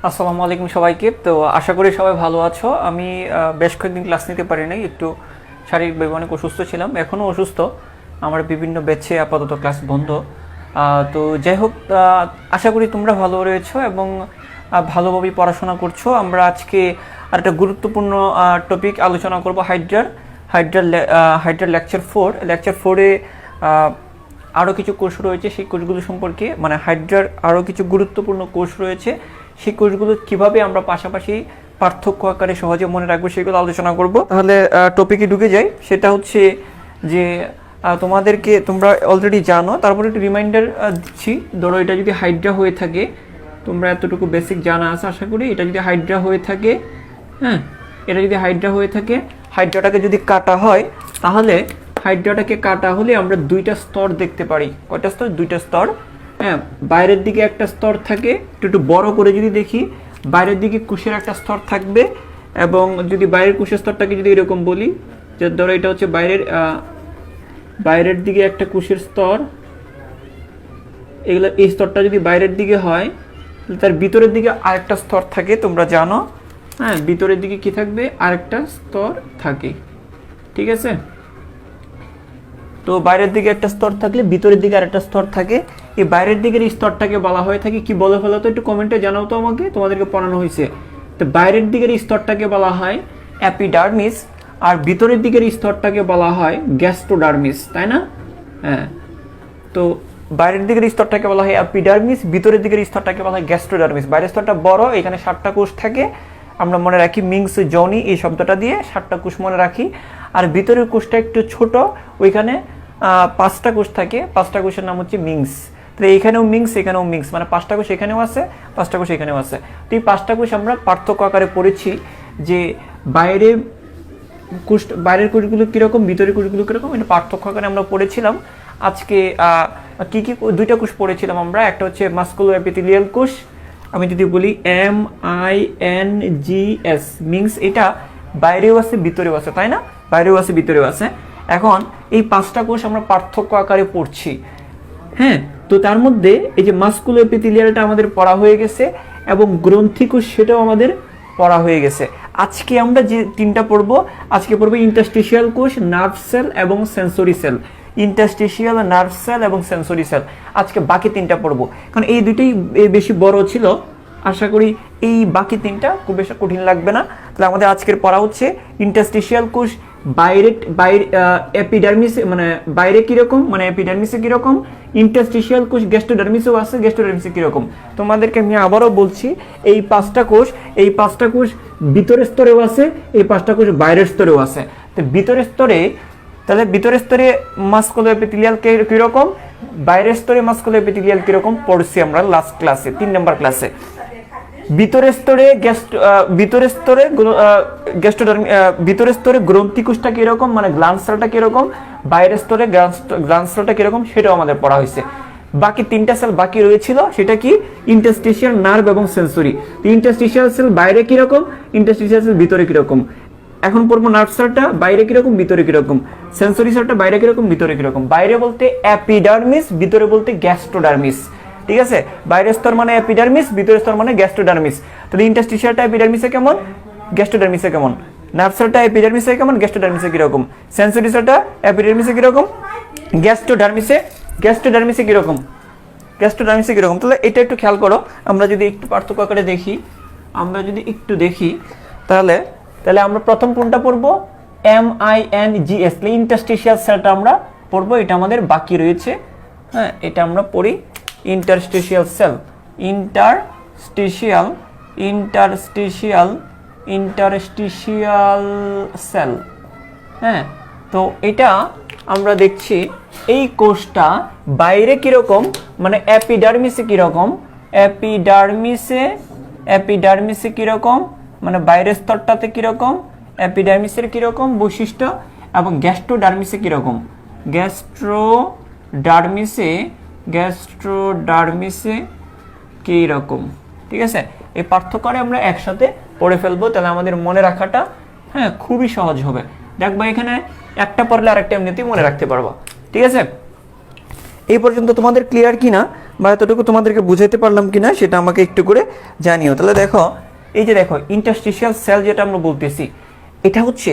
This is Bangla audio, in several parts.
আসসালামু আলাইকুম সবাইকে। তো আশা করি সবাই ভালো আছো। আমি বেশ কয়েকদিন ক্লাস নিতে পারি নাই, একটু শারীরিকভাবে অনেক অসুস্থ ছিলাম, এখনও অসুস্থ। আমার বিভিন্ন ব্যাচে আপাতত ক্লাস বন্ধ। তো যাই হোক, আশা করি তোমরা ভালো রয়েছো এবং ভালোভাবেই পড়াশোনা করছো। আমরা আজকে আর একটা গুরুত্বপূর্ণ টপিক আলোচনা করব, হাইড্রার লেকচার 4 আরও কিছু কোর্স রয়েছে। সেই কোর্সগুলো সম্পর্কে, মানে হাইড্রার আরও কিছু গুরুত্বপূর্ণ কোর্স রয়েছে, সেই কোর্সগুলো কীভাবে আমরা পাশাপাশি পার্থক্য আকারে সহজে মনে রাখবো সেগুলো আলোচনা করব। তাহলে টপিকে ঢুকে যাই। সেটা হচ্ছে যে তোমরা অলরেডি জানো, তারপরে একটু রিমাইন্ডার দিচ্ছি। ধরো এটা যদি হাইড্রা হয়ে থাকে, তোমরা এতটুকু বেসিক জানা আছে আশা করি। এটা যদি হাইড্রা হয়ে থাকে, হ্যাঁ, এটা যদি হাইড্রা হয়ে থাকে, হাইড্রাটাকে যদি কাটা হয়, তাহলে হাইড্রাটাকে কাটা হলে আমরা দুইটা স্তর দেখতে পারি। কয়টা স্তর? দুইটা স্তর। হ্যাঁ, বাইরের দিকে একটা স্তর থাকে, একটু বড় করে যদি দেখি, বাইরের দিকে কোষের একটা স্তর থাকবে। এবং যদি বাইরের কোষের স্তরটাকে যদি এরকম বলি, যে ধরো এটা হচ্ছে বাইরের দিকে একটা কোষের স্তর, এগুলো, এই স্তরটা যদি বাইরের দিকে হয়, তার ভিতরের দিকে আরেকটা স্তর থাকে, তোমরা জানো। হ্যাঁ, ভিতরের দিকে কি থাকবে? আরেকটা স্তর থাকে, ঠিক আছে? তো বাইরের দিকে একটা স্তর থাকলে ভিতরের দিকে আরেকটা স্তর থাকে। এই বাইরের দিকের এই স্তরটাকে বলা হয়ে থাকে কি? বলে ফেলো তো, একটু কমেন্টে জানাও তো আমাকে, তোমাদেরকে পড়ানো হয়েছে। তো বাইরের দিকের এই স্তরটাকে বলা হয় অ্যাপিডার্মিস, আর ভিতরের দিকের এই স্তরটাকে বলা হয় গ্যাস্ট্রোডার্মিস, তাই না? হ্যাঁ, তো বাইরের দিকের স্তরটাকে বলা হয় অ্যাপিডার্মিস, ভিতরের দিকের স্তরটাকে বলা হয় গ্যাস্ট্রোডার্মিস। বাইরের স্তরটা বড়, এখানে 7টা কোষ থাকে, আমরা মনে রাখি মিংস জনি এই শব্দটা দিয়ে 7টা কোষ মনে রাখি। আর ভিতরের কোষটা একটু ছোট, ওইখানে 5টা কোষ থাকে, 5টা কোষের নাম হচ্ছে মিংস। তো এইখানেও মিংস, এখানেও মিংস, মানে 5টা কোষ এখানেও আছে, 5টা কোষ এখানেও আছে। তো এই 5টা কোষ আমরা পার্থক্য আকারে পড়েছি, যে বাইরের কোষগুলো কীরকম, ভিতরের কোষগুলো কীরকম, এটা পার্থক্য আকারে আমরা পড়েছিলাম। আজকে কি দুইটা কোষ পড়েছিলাম আমরা। একটা হচ্ছে মাস্কুলো এপিথেলিয়াল কোষ, আমি যদি বলি MINGS, মিংস, এটা বাইরেও আছে ভিতরেও আছে, তাই না? বাইরেও আছে ভিতরেও আছে। এখন এই 5টা কোষ আমরা পার্থক্য আকারে পড়ছি। হ্যাঁ, তো তার মধ্যে এই যে মাস্কুলো এপিথেলিয়ালটা আমাদের পড়া হয়ে গেছে, এবং গ্রন্থি কোষ সেটাও আমাদের পড়া হয়ে গেছে। আজকে আমরা যে 3টা পড়বো, আজকে পড়বো ইন্টারস্টিশিয়াল কোষ, নার্ভ সেল এবং sensory cell. Interstitial, nerve cell এবং সেন্সরি সেল, আজকে বাকি 3টা পড়বো। কারণ এই দুটোই বেশি বড় ছিল, আশা করি এই বাকি 3টা খুব বেশি কঠিন লাগবে না। তাহলে আমাদের আজকের পড়া হচ্ছে ইন্টারস্টিশিয়াল কোষ, বাইরে এপিডার্মিসে, মানে বাইরে কিরকম, মানে এপিডার্মিসে কিরকম, ইন্টারস্টিশিয়াল কোষ গ্যাস্ট্রোডার্মিসেও আছে, গ্যাস্ট্রোডার্মিসে কিরকম। তোমাদেরকে আমি আবারও বলছি, এই 5টা কোষ ভিতরের স্তরেও আছে, এই 5টা কোষ বাইরের স্তরেও আছে। তো ভিতরের স্তরে মাস্কুলো এপিথেলিয়াল কিরকম, বাইরের স্তরে মাস্কুলো এপিথেলিয়াল কিরকম পড়ছি আমরা লাস্ট ক্লাসে, 3 নম্বর ক্লাসে। ভিতরের স্তরে গ্রন্থি কোষটা কিরকম, মানে গ্ল্যান্ড সেলটা কিরকম, বাইরের স্তরে গ্ল্যান্ড সেলটা কিরকম, সেটাও আমাদের পড়া হয়েছে। বাকি 3টা সেল বাকি রয়েছিল, সেটা কি? ইন্টারস্টিশিয়াল, নার্ভ এবং সেন্সরি। ইন্টারস্টিশিয়াল সেল বাইরে কিরকম, ইন্টারস্টিশিয়াল সেল ভিতরে কিরকম। এখন পড়বো নার্ভ সেলটা বাইরে কিরকম, ভিতরে কিরকম। সেন্সরি সেলটা বাইরে কিরকম, ভিতরে কিরকম। বাইরে বলতে অ্যাপিডার্মিস, ভিতরে বলতে গ্যাস্ট্রোডার্মিস, ঠিক আছে? বাইরের স্তর মানে অ্যাপিডার্মিস, ভিতরের স্তর মানে গ্যাস্ট্রোডার্মিস। তাহলে ইন্টারস্টিশিয়ালটা এপিডার্মিসে কেমন, গ্যাস্ট্রোডার্মিসে কেমন। নার্ভ সেলটা এপিডার্মিসে কেমন, গ্যাস্ট্রোডার্মিসে কিরকম। সেন্সরি সেলটা এপিডার্মিসে কিরকম, গ্যাস্ট্রোডার্মিসে কিরকম, গ্যাস্ট্রোডার্মিসে কিরকম। তাহলে এটা একটু খেয়াল করো। আমরা যদি একটু পার্থক্য আকারে দেখি, তাহলে আমরা প্রথম কোনটা পড়বো? MINGS, ইন্টারস্টিশিয়াল সেলটা আমরা পড়বো, এটা আমাদের বাকি রয়েছে। হ্যাঁ, এটা আমরা পড়ি ইন্টারস্টিশিয়াল সেল, ইন্টারস্টিশিয়াল সেল। হ্যাঁ, তো এটা আমরা দেখছি এই কোষটা বাইরে কিরকম, মানে অ্যাপিডার্মিসে কিরকম, অ্যাপিডার্মিসে কিরকম, মানে বাইরের স্তরটাতে কিরকম, অ্যাপিডার্মিসের কিরকম বৈশিষ্ট্য, এবং গ্যাস্ট্রোডার্মিসে কিরকম, গ্যাস্ট্রোডার্মিসে কি রকম, ঠিক আছে? এই পার্থক্যটা আমরা একসাথে পড়ে ফেলবো, তাহলে আমাদের মনে রাখাটা, হ্যাঁ, খুবই সহজ হবে। দেখবা এখানে একটা পড়লে আরেকটা এমনিতেই মনে রাখতে পারবো, ঠিক আছে? এই পর্যন্ত তোমাদের ক্লিয়ার কিনা বা এতটুকু তোমাদেরকে বুঝাইতে পারলাম কিনা সেটা আমাকে একটু করে জানিও। তাহলে দেখো এই যে দেখো ইন্টারস্টিশিয়াল সেল যেটা আমরা বলতেছি, এটা হচ্ছে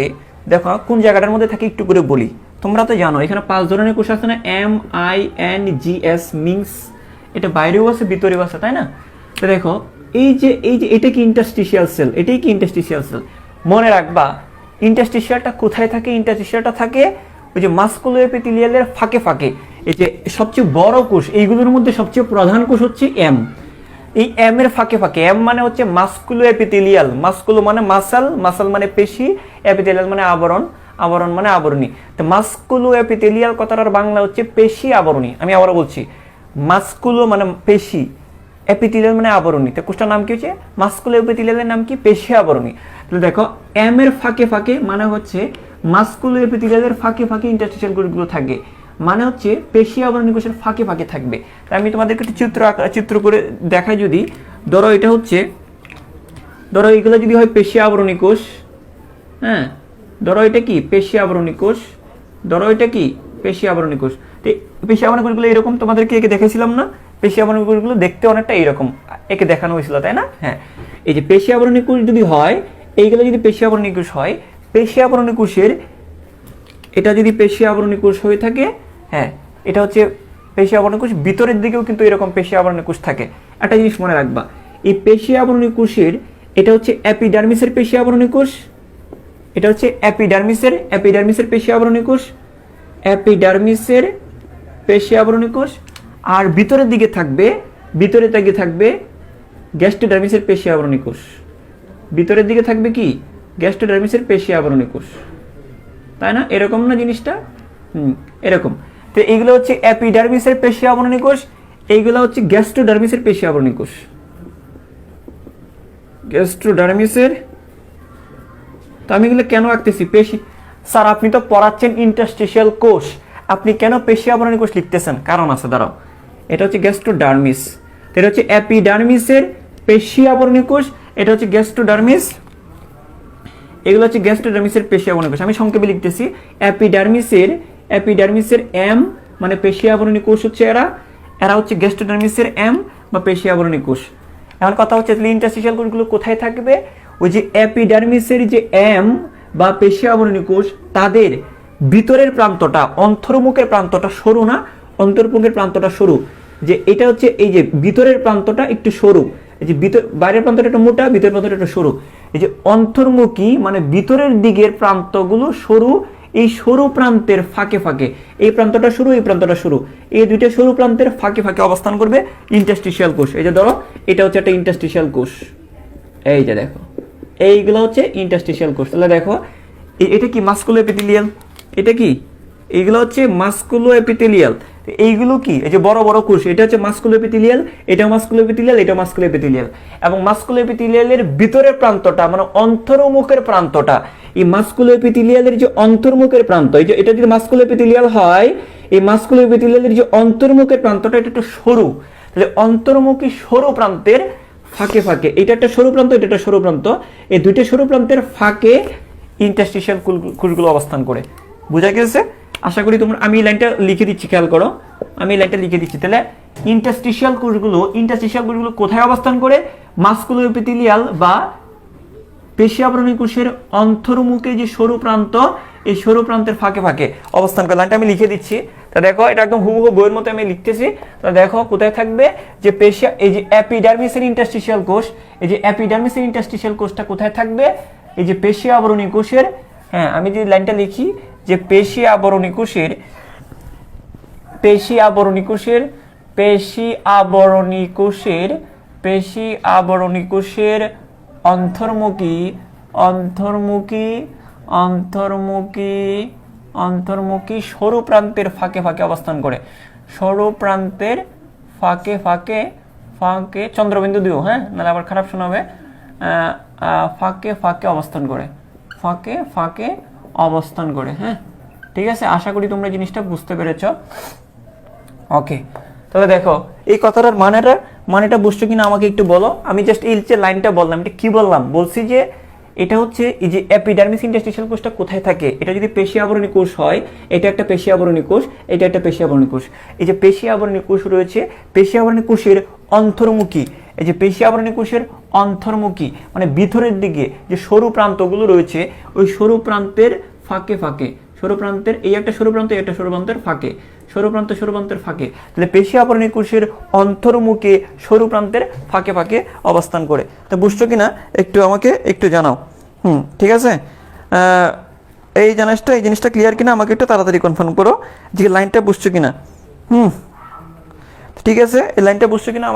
দেখো কোন জায়গাটার মধ্যে থাকে একটু করে বলি। তোমরা তো জানো এখানে 5 ধরনের কোষ আছে না, MINGS মিংস, এটা বাইরেও আছে ভিতরেও আছে, তাই না? তো দেখো এই যে এটা কি ইন্টারস্টিশিয়াল সেল, এটাই কি ইন্টারস্টিশিয়াল সেল। মনে রাখবা ইন্টারস্টিশিয়ালটা কোথায় থাকে, ইন্টারস্টিশিয়ালটা থাকে ওই যে মাসকুলো এপিথেলিয়ালের ফাঁকে ফাঁকে। এই যে সবচেয়ে বড় কোষ এইগুলোর মধ্যে সবচেয়ে প্রধান কোষ হচ্ছে এম। এই এম এর ফাঁকে ফাঁকে, এম মানে হচ্ছে মাসকুলো এপিথেলিয়াল, মাসকুলো মানে মাসাল, মাসাল মানে পেশি, এপিথেলিয়াল মানে আবরণ, আবরণ মানে আবরণী। তো মাসকুলো এপিথেলিয়াল কথাটার বাংলা হচ্ছে পেশি আবরণী। আমি আবারও বলছি, মাসকুলো মানে পেশি, এপিথেলিয়াল মানে আবরণী। তো কোষটার নাম কি হচ্ছে মাসকুলো এপিথেলিয়ালের নাম কি পেশি আবরণী। তাহলে দেখো এম এর ফাঁকে ফাঁকে মানে হচ্ছে মাসকুলো এপিথেলিয়ালের ফাঁকে ফাঁকে ইন্টারস্টিশিয়াল কোষগুলো থাকে, মানে হচ্ছে পেশি আবরণী কোষের ফাঁকে ফাঁকে থাকবে। তাই আমি তোমাদেরকে একটা চিত্র করে দেখাই। যদি ধরো এটা হচ্ছে, ধরো এগুলো যদি হয় পেশি আবরণী কোষ, হ্যাঁ ধরো এটা কি পেশি আবরণী কোষ, ধরো এটা কি পেশি আবরণী কোষ। তো পেশি আবরণী কোষগুলো এরকম তোমাদেরকে একে দেখাইছিলাম না, পেশি আবরণী কোষগুলো দেখতে অনেকটা এইরকম একে দেখানো হয়েছিল, তাই না? হ্যাঁ, এই যে পেশি আবরণী কোষ যদি হয়, এইগুলো যদি পেশি আবরণী কোষ হয়, পেশি আবরণী কোষের এটা যদি পেশি আবরণী কোষ হয়ে থাকে, হ্যাঁ এটা হচ্ছে পেশি আবরণী কোষ, ভিতরের দিকেও কিন্তু এরকম পেশি আবরণী কোষ থাকে। একটা জিনিস মনে রাখবা, এই পেশি আবরণী কোষের এটা হচ্ছে এপিডার্মিসের পেশি আবরণী কোষ, এটা হচ্ছে এপিডার্মিসের পেশি আবরণী কোষ, এপিডার্মিসের পেশি আবরণী কোষ। আর ভিতরের দিকে থাকবে গ্যাস্ট্রোডার্মিসের পেশি আবরণী কোষ, ভিতরের দিকে থাকবে কি গ্যাস্ট্রোডার্মিসের পেশি আবরণী কোষ, তাই না? এরকম না জিনিসটা, এরকম। তো এইগুলো হচ্ছে এপিডার্মিসের পেশি আবরণী কোষ, এইগুলো হচ্ছে গ্যাস্ট্রোডার্মিসের পেশি আবরণী কোষ, গ্যাস্ট্রোডার্মিসের। তো আমি এগুলো কেন আঁকতেছি পেশি? স্যার আপনি তো পড়াচ্ছেন ইন্টারস্টিশিয়াল কোষ, আপনি কেন পেশি আবরণী কোষ লিখতেছেন? কারণ আছে, দাঁড়াও। এটা হচ্ছে গ্যাস্ট্রোডার্মিস, এটা হচ্ছে এপিডার্মিসের পেশি আবরণী কোষ, এটা হচ্ছে গ্যাস্ট্রোডার্মিস, এগুলো হচ্ছে গ্যাস্ট্রোডার্মিসের পেশি আবরণী কোষ। আমি সংক্ষেপে লিখতেছি, এপিডার্মিসের এম মানে পেশি আবরণী কোষ হচ্ছে এরা হচ্ছে গ্যাস্ট্রোডার্মিসের এম বা পেশি আবরণী কোষ। এখন কথা হচ্ছে তাহলে ইন্টারস্টিশিয়াল কোষগুলো কোথায় থাকবে? ওই যে এপিডার্মিসের যে এম বা পেশি আবরণী কোষ, তাদের ভিতরের প্রান্তটা, অন্তর্মুখের প্রান্তটা সরু না, অন্তর্মুখের প্রান্তটা সরু। যে এটা হচ্ছে এই যে ভিতরের প্রান্তটা একটু সরু, এই যে বাইরের প্রান্তটা একটু মোটা, ভিতরের প্রান্তটা একটু সরু। এই যে অন্তর্মুখী মানে ভিতরের দিকের প্রান্তগুলো সরু, এই সরু প্রান্তের ফাঁকে ফাঁকে, এই প্রান্তটা সরু, এই প্রান্তটা সরু, এই দুইটা সরু প্রান্তের ফাঁকে ফাঁকে অবস্থান করবে ইন্টারস্টিশিয়াল কোষ। এই যে ধরো এটা হচ্ছে একটা ইন্টারস্টিশিয়াল কোষ, এই যে দেখো এইগুলো হচ্ছে ইন্টারস্টিশিয়াল কোষ। তাহলে দেখো এটা কি মাসকুলো এপিথেলিয়াল, এটা কি এইগুলো হচ্ছে মাসকুলো এপিথেলিয়াল। এইগুলো কি এই যে বড় বড় কোষ, এটা হচ্ছে মাসকুলো এপিথেলিয়াল, এটা মাসকুলো এপিথেলিয়াল, এটা মাসকুলো এপিথেলিয়াল। এবং মাসকুলো এপিথেলিয়ালের ভিতরের প্রান্তটা মানে অন্তর্মুখের প্রান্তটা, এই মাসকুলো এপিথেলিয়ালের যে অন্তর্মুখের প্রান্ত, এই যে এটা যদি মাসকুলো এপিথেলিয়াল হয়, এই মাসকুলো এপিথেলিয়ালের যে অন্তর্মুখের প্রান্তটা এটা একটু সরু। তাহলে অন্তর্মুখী সরু প্রান্তের ফাঁকে ফাঁকে, এটা একটা সরু প্রান্ত, এটা একটা সরু প্রান্ত, এই দুইটা সরু প্রান্তের ফাঁকে ইন্টারস্টিশিয়াল কোষগুলো অবস্থান করে। বুঝা গেছে? আশা করি তোমরা, আমি এই লাইনটা লিখে দিচ্ছি, খেয়াল করো, আমি এই লাইনটা লিখে দিচ্ছি। তাহলে ইন্টারস্টিশিয়াল কোষগুলো কোথায় অবস্থান করে? মাসকুলো এপিথেলিয়াল বা পেশি আবরণী কোষের অন্তর্মুখে যে সরু প্রান্ত, এই সরু প্রান্তের ফাঁকে ফাঁকে অবস্থান করে। লাইনটা আমি লিখে দিচ্ছি। তা দেখো এটা একদম হুবহু বইয়ের মতো আমি লিখতেছি। তা দেখো কোথায় থাকবে যে পেশি, এই যে এপিডার্মিসের ইন্টারস্টিশিয়াল কোষ, এই যে এপিডার্মিসের ইন্টারস্টিশিয়াল কোষটা কোথায় থাকবে? এই যে পেশি আবরণী কোষের, হ্যাঁ আমি যদি লাইনটা লিখি যে পেশি আবরণী কোষের অন্তর্মুখী সরু প্রান্তের ফাঁকে ফাঁকে অবস্থান করে, সরু প্রান্তের ফাঁকে ফাঁকে চন্দ্রবিন্দু দিও, হ্যাঁ নাহলে আবার খারাপ শোনাবে, ফাঁকে ফাঁকে অবস্থান করে, হ্যাঁ ঠিক আছে। আশা করি তোমরা জিনিসটা বুঝতে পেরেছ। ওকে, তাহলে দেখো এই কথাটার মানেটা বুঝছো কিনা আমাকে একটু বলো। আমি জাস্ট এই যে লাইনটা বললাম, এটা কি বললাম? বলছি যে এটা হচ্ছে এই যে এপিডার্মিস ইন্টারস্টিশিয়াল কোষটা কোথায় থাকে, এটা যদি পেশি আবরণী কোষ হয়, এটা একটা পেশি আবরণী কোষ, এটা একটা পেশি আবরণী কোষ। এই যে পেশি আবরণী কোষ রয়েছে, পেশি আবরণী কোষের অন্তর্মুখী, এই যে পেশি আবরণী কোষের অন্তর্মুখী মানে ভিতরের দিকে যে সরু প্রান্তগুলো রয়েছে, ওই সরু প্রান্তের ফাঁকে ফাঁকে, সরু প্রান্তের এই একটা সরু প্রান্ত, এই একটা সরু প্রান্তের ফাঁকে, সরু প্রান্তের ফাঁকে, তাহলে পেশি আবরণী কোষের অন্তর্মুখে সরু প্রান্তের ফাঁকে ফাঁকে অবস্থান করে। তো বুঝছো কিনা একটু আমাকে একটু জানাও। ঠিক আছে, এই জিনিসটা ক্লিয়ার কিনা আমাকে একটু তাড়াতাড়ি কনফার্ম করো যে লাইনটা বুঝছো কিনা। ঠিক আছে, এই লাইনটা বুঝছো কিনা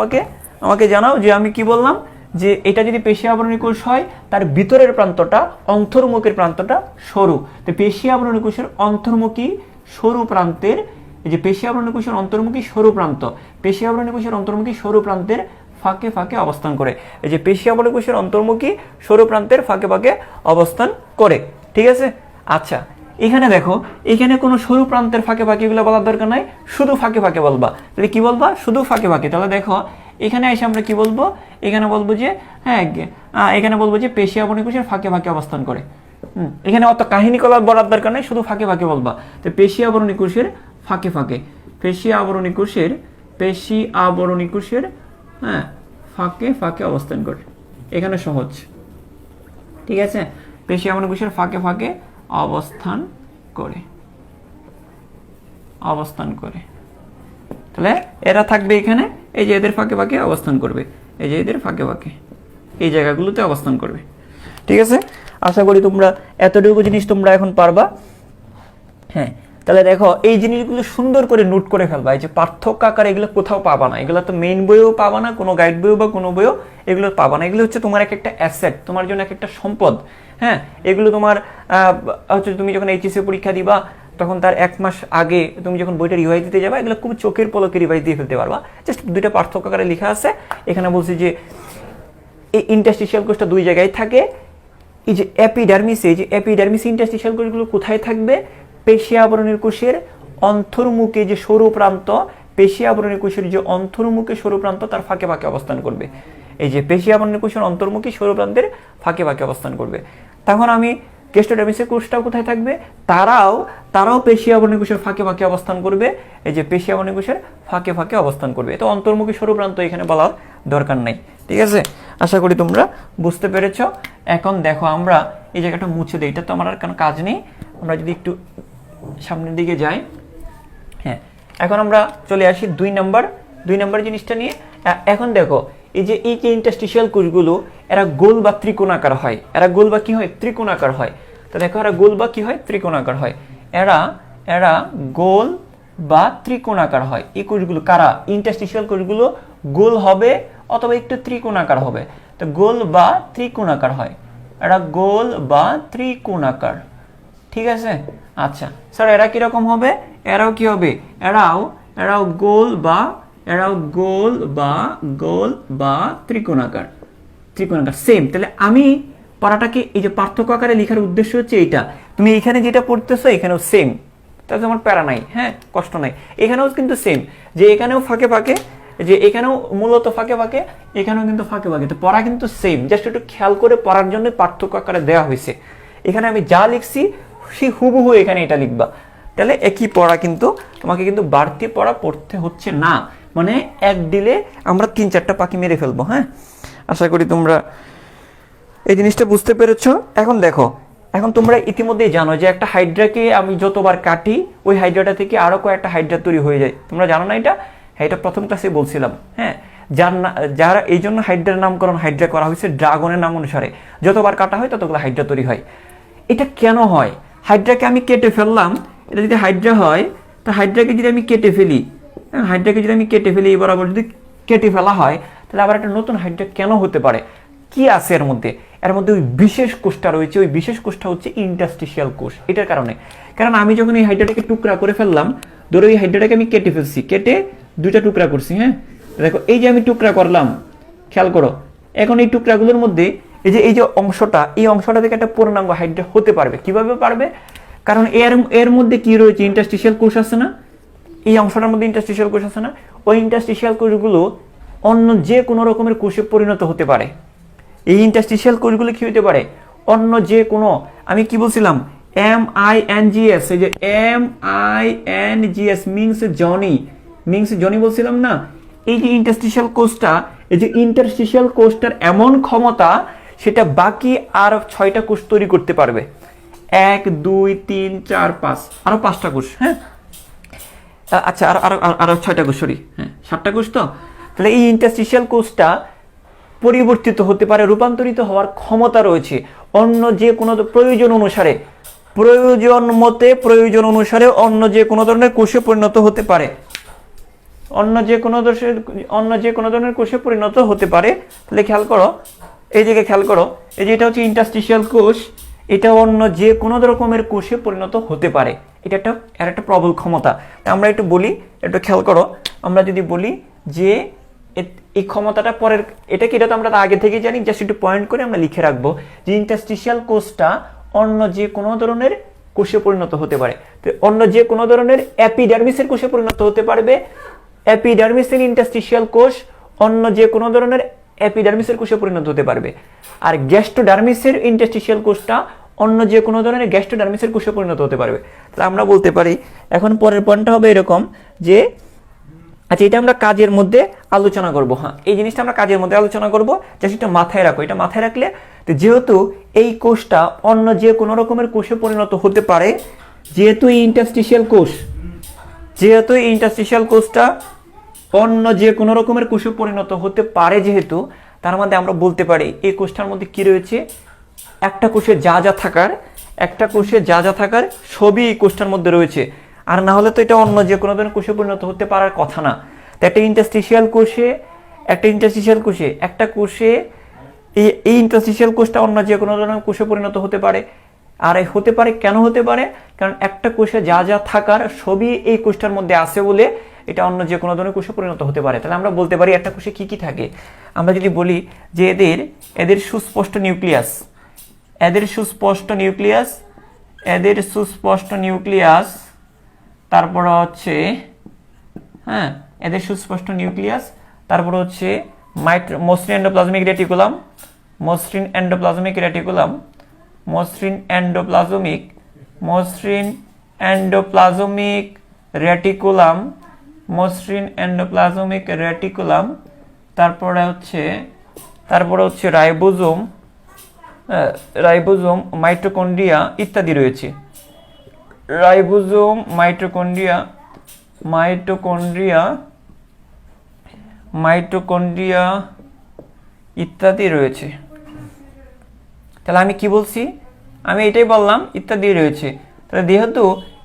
আমাকে জানাও যে আমি কি বললাম, যে এটা যদি পেশি আবরণী কোষ হয় তার ভিতরের প্রান্তটা, অন্তর্মুখের প্রান্তটা সরু। তো পেশি আবরণী কোষের অন্তর্মুখী সরু প্রান্তের, এই যে পেশি আবরণী কোষের অন্তর্মুখী সরু প্রান্ত, পেশি আবরণী কোষের অন্তর্মুখী সরু প্রান্তের ফাঁকে ফাঁকে অবস্থান করে। এই যে পেশি আবরণী কোষের অন্তর্মুখী সরু প্রান্তের ফাঁকে ফাঁকে অবস্থান করে। ঠিক আছে, আচ্ছা এখানে দেখো, এখানে কোনো সরু প্রান্তের ফাঁকে ফাঁকে এগুলো বলার দরকার নাই, শুধু ফাঁকে ফাঁকে বলবা। তাহলে কি বলবা? শুধু ফাঁকে ফাঁকে। তাহলে দেখো এখানে এসে আমরা কি বলবো, এখানে বলবো যে এখানে বলবো যে পেশি আবরণী কোষের ফাঁকে ফাঁকে অবস্থান করে। এখানে অত কাহিনী বলার দরকার নাই, শুধু ফাঁকে ফাঁকে বলবা। তো পেশি আবরণী কোষের ফাঁকে ফাঁকে, পেশি আবরণী কোষের ফাঁকে ফাঁকে অবস্থান করে। এখানে সহজ। ঠিক আছে, পেশি আবরণী কোষের ফাঁকে ফাঁকে অবস্থান করে। তাহলে এরা থাকবে এখানে, এই যে এদের ফাঁকে ফাঁকে অবস্থান করবে, এই যে এদের ফাঁকে ফাঁকে এই জায়গাগুলোতে অবস্থান করবে। ঠিক আছে, আশা করি তোমরা এতটুকু জিনিস তোমরা এখন পারবা। হ্যাঁ, তাহলে দেখো এই জিনিসগুলো সুন্দর করে নোট করে ফেলবা। এই যে পার্থক্য আকারে এগুলো কোথাও পাবা না, এগুলো তো মেইন বইও পাবা না, কোনো গাইড বইও বা কোনো বইও এগুলো পাবা না। এগুলো হচ্ছে তোমার একটা অ্যাসেট, তোমার জন্য একটা সম্পদ। হ্যাঁ, এগুলো তোমার হচ্ছে তুমি যখন এইচএসসি পরীক্ষা দিবা তখন তার 1 মাস আগে তুমি যখন বইটা রিভাইজ দিতে যাবা, এগুলো খুব চোখের পলকে রিভাইজ দিয়ে ফেলতে পারবা। জাস্ট দুইটা পার্থক্য আকারে লেখা আছে। এখানে বলছি যে এই ইন্টারস্টিশিয়াল কোষটা দুই জায়গায় থাকে। এই যে এপিডার্মিসে, যে এপিডার্মিস ইন্টারস্টিশিয়াল কোষগুলো কোথায় থাকবে? পেশি আবরণীর কোষের অন্তর্মুখে যে সরু প্রান্ত, পেশি আবরণী কোষের যে অন্তর্মুখী সরু প্রান্ত তার ফাঁকে ফাঁকে অবস্থান করবে। এই যে পেশি আবরণী কোষের অন্তর্মুখী সরু প্রান্তের ফাঁকে ফাঁকে অবস্থান করবে। তখন আমি কেস্টোডার্মিসের কোষটাও কোথায় থাকবে? তারাও পেশি আবরণী কোষের ফাঁকে ফাঁকে অবস্থান করবে। এই যে পেশি আবরণী কোষের ফাঁকে ফাঁকে অবস্থান করবে। তো অন্তর্মুখী সরু প্রান্ত এখানে বলার দরকার নাই। ঠিক আছে, আশা করি তোমরা বুঝতে পেরেছ। এখন দেখো আমরা এই জায়গাটা মুছে দিই, এটা তো আমার আর কোনো কাজ নেই। আমরা যদি একটু সামনের দিকে যাই, হ্যাঁ, এখন আমরা চলে আসি 2 নম্বর জিনিসটা নিয়ে। এখন দেখো এই যে ইন্টারস্টিশিয়াল কোষগুলো এরা গোল বা ত্রিকোণাকার হয়। এরা গোল বা কি হয়? ত্রিকোণাকার হয়। তো দেখো এরা গোল বা কি হয়? ত্রিকোণাকার হয়। এরা গোল বা ত্রিকোণাকার হয়। এই কোষগুলো কারা? ইন্টারস্টিশিয়াল কোষগুলো গোল হবে অথবা একটু ত্রিকোণাকার হবে। তো গোল বা ত্রিকোণাকার হয়, এরা গোল বা ত্রিকোণাকার। ঠিক আছে, আচ্ছা স্যার এরা কিরকম হবে? এরাও কি হবে? এরাও গোল বা ত্রিকোণাকার সেম। তাহলে আমি পড়াটাকে এই যে পার্থক্য আকারে লেখার উদ্দেশ্য হচ্ছে এইটা, তুমি এখানে যেটা পড়তেছো এখানেও সেম, তাহলে তোমার প্যারা নাই, হ্যাঁ, কষ্ট নাই। এখানেও কিন্তু সেম, যে এখানেও ফাঁকে ফাঁকে, যে এখানেও মূলত ফাঁকে ফাঁকে, এখানেও কিন্তু ফাঁকে ফাঁকে। তো পড়া কিন্তু সেম, জাস্ট একটু খেয়াল করে পড়ার জন্য পার্থক্য আকারে দেওয়া হয়েছে। এখানে আমি যা লিখছি সেই হুবহু এখানে এটা লিখবা। তাহলে একই পড়া, কিন্তু তোমাকে কিন্তু বাড়তি পড়া পড়তে হচ্ছে না। মানে এক দিলে আমরা 3-4টা পাখি মেরে ফেলবো। হ্যাঁ, আশা করি তোমরা এই জিনিসটা বুঝতে পেরেছো। এখন দেখো, এখন তোমরা ইতিমধ্যেই জানো যে একটা হাইড্রাকে আমি যতবার কাটি ওই হাইড্রাটা থেকে আরো কয়েকটা হাইড্রা তৈরি হয়ে যায়। তোমরা জানো না এটা? হ্যাঁ, এটা প্রথম ক্লাসে বলছিলাম। হ্যাঁ, যারা এই জন্য হাইড্রার নামকরণ হাইড্রা করা হয়েছে ড্রাগনের নাম অনুসারে। যতবার কাটা হয় ততগুলো হাইড্রা তৈরি হয়। এটা কেন হয়? হাইড্রাকে আমি কেটে ফেললাম, এটা যদি হাইড্রা হয় তা হাইড্রাকে যদি আমি কেটে ফেলি, এই বরাবর যদি কেটে ফেলা হয়, তাহলে আবার একটা নতুন হাইড্রা কেন হতে পারে? কি আছে এর মধ্যে? এর মধ্যে ওই বিশেষ কোষটা রয়েছে, ওই বিশেষ কোষটা হচ্ছে ইন্টারস্টিশিয়াল কোষ। এটার কারণে, কারণ আমি যখন এই হাইড্রাটাকে টুকরা করে ফেললাম, ধরো এই হাইড্রাটাকে আমি কেটে ফেলছি, কেটে 2টা টুকরা করছি। হ্যাঁ, দেখো এই যে আমি টুকরা করলাম, খেয়াল করো। এখন এই টুকরাগুলোর মধ্যে এই যে অংশটা, এই অংশটা থেকে একটা পূর্ণাঙ্গ হাইড্রা হতে পারবে। কিভাবে পারবে? কারণ এর মধ্যে কি রয়েছে? ইন্টারস্টিশিয়াল কোষ আছে না? এই অংশটার মধ্যে ইন্টারস্টিশিয়াল কোষ আছে না? ওই ইন্টারস্টিশিয়াল কোষগুলো অন্য যে কোনো রকমের কোষে পরিণত হতে পারে। এই ইন্টারস্টিশিয়াল কোষগুলো কি হতে পারে? অন্য যে কোনো, আমি কি বলছিলাম, MINGS, এই যে MINGS মিংস জনি, মিংস জনি বলছিলাম না। এই যে ইন্টারস্টিশিয়াল কোষটা, এই যে ইন্টারস্টিশিয়াল কোষটার এমন ক্ষমতা, সেটা বাকি আর 6টা কোষ তৈরি করতে পারবে। 1 2 3 4 5, আরো 5টা কোষ। হ্যাঁ, আচ্ছা, আরো 6টা কোষ, সরি, হ্যাঁ 7টা কোষ। তো তাহলে এই ইন্টারস্টিশিয়াল কোষটা পরিবর্তিত হতে পারে, রূপান্তরিত হওয়ার ক্ষমতা রয়েছে অন্য যে কোনো প্রয়োজন অনুসারে, প্রয়োজন মতে, প্রয়োজন অনুসারে অন্য যে কোনো ধরনের কোষে পরিণত হতে পারে, অন্য যে কোনো ধরনের কোষে পরিণত হতে পারে। তাহলে খেয়াল করো, এই দিকে খেয়াল করো, এই যে এটা হচ্ছে ইন্টারস্টিশিয়াল কোষ, এটা অন্য যে কোনো রকমের কোষে পরিণত হতে পারে। এটা একটা প্রবল ক্ষমতা। তা আমরা একটু বলি, একটু খেয়াল করো, আমরা যদি বলি যে এই ক্ষমতাটা পরের, এটা কি, এটা তো আমরা আগে থেকেই জানি, জাস্ট একটু পয়েন্ট করে আমরা লিখে রাখবো যে ইন্টারস্টিশিয়াল কোষটা অন্য যে কোনো ধরনের কোষে পরিণত হতে পারে। তো অন্য যে কোনো ধরনের এপিডার্মিসের কোষে পরিণত হতে পারবে, এপিডার্মিসের ইন্টারস্টিশিয়াল কোষ অন্য যে কোনো ধরনের এপিডার্মিসের কোষে পরিণত হতে পারবে। আর গ্যাস্ট্রোডার্মিসের ইন্টারস্টিশিয়াল কোষটা অন্য যে কোনো ধরনের গ্যাস্ট্রোডার্মিসের কোষে পরিণত হতে পারবে। তাহলে আমরা বলতে পারি, এখন পরের পয়েন্টটা হবে এরকম যে, আচ্ছা এটা আমরা কাজের মধ্যে আলোচনা করব। হ্যাঁ, এই জিনিসটা আমরা কাজের মধ্যে আলোচনা করব, জাস্ট এটা মাথায় রাখো। এটা মাথায় রাখলে, তো যেহেতু এই কোষটা অন্য যে কোনো রকমের কোষে পরিণত হতে পারে, যেহেতু এই ইন্টারস্টিশিয়াল কোষটা অন্য যে কোনো রকমের কোষে পরিণত হতে পারে, যেহেতু তার মধ্যে আমরা বলতে পারি এই কোষটার মধ্যে কি রয়েছে, একটা কোষে যা যা থাকার সবই এই কোষটার মধ্যে রয়েছে। আর না হলে তো এটা অন্য যে কোনো ধরনের কোষে পরিণত হতে পারার কথা না। তো একটা ইন্টারস্টিশিয়াল কোষে একটা কোষে এই ইন্টারস্টিশিয়াল কোষটা অন্য যে কোনো ধরনের কোষে পরিণত হতে পারে। আর হতে পারে, কেন হতে পারে? কারণ একটা কোষে যা থাকার সবই এই কোষটার মধ্যে আছে বলে এটা অন্য যে কোনো ধরনের কোষে পরিণত হতে পারে। তাহলে আমরা বলতে পারি একটা কোষে কি কি থাকে। আমরা যদি বলি যে এদের সুস্পষ্ট নিউক্লিয়াস, তারপর হচ্ছে, হ্যাঁ, এদের সুস্পষ্ট নিউক্লিয়াস, তারপর হচ্ছে মসৃণ এন্ডোপ্লাজমিক রেটিকুলাম, তারপরে হচ্ছে রাইবোজোম, মাইটোকন্ড্রিয়া ইত্যাদি রয়েছে। রাইবোজোম, মাইটোকন্ড্রিয়া ইত্যাদি রয়েছে। তাহলে আমি কি বলছি? আমি এটাই বললাম, ইত্যাদি রয়েছে। তাহলে যেহেতু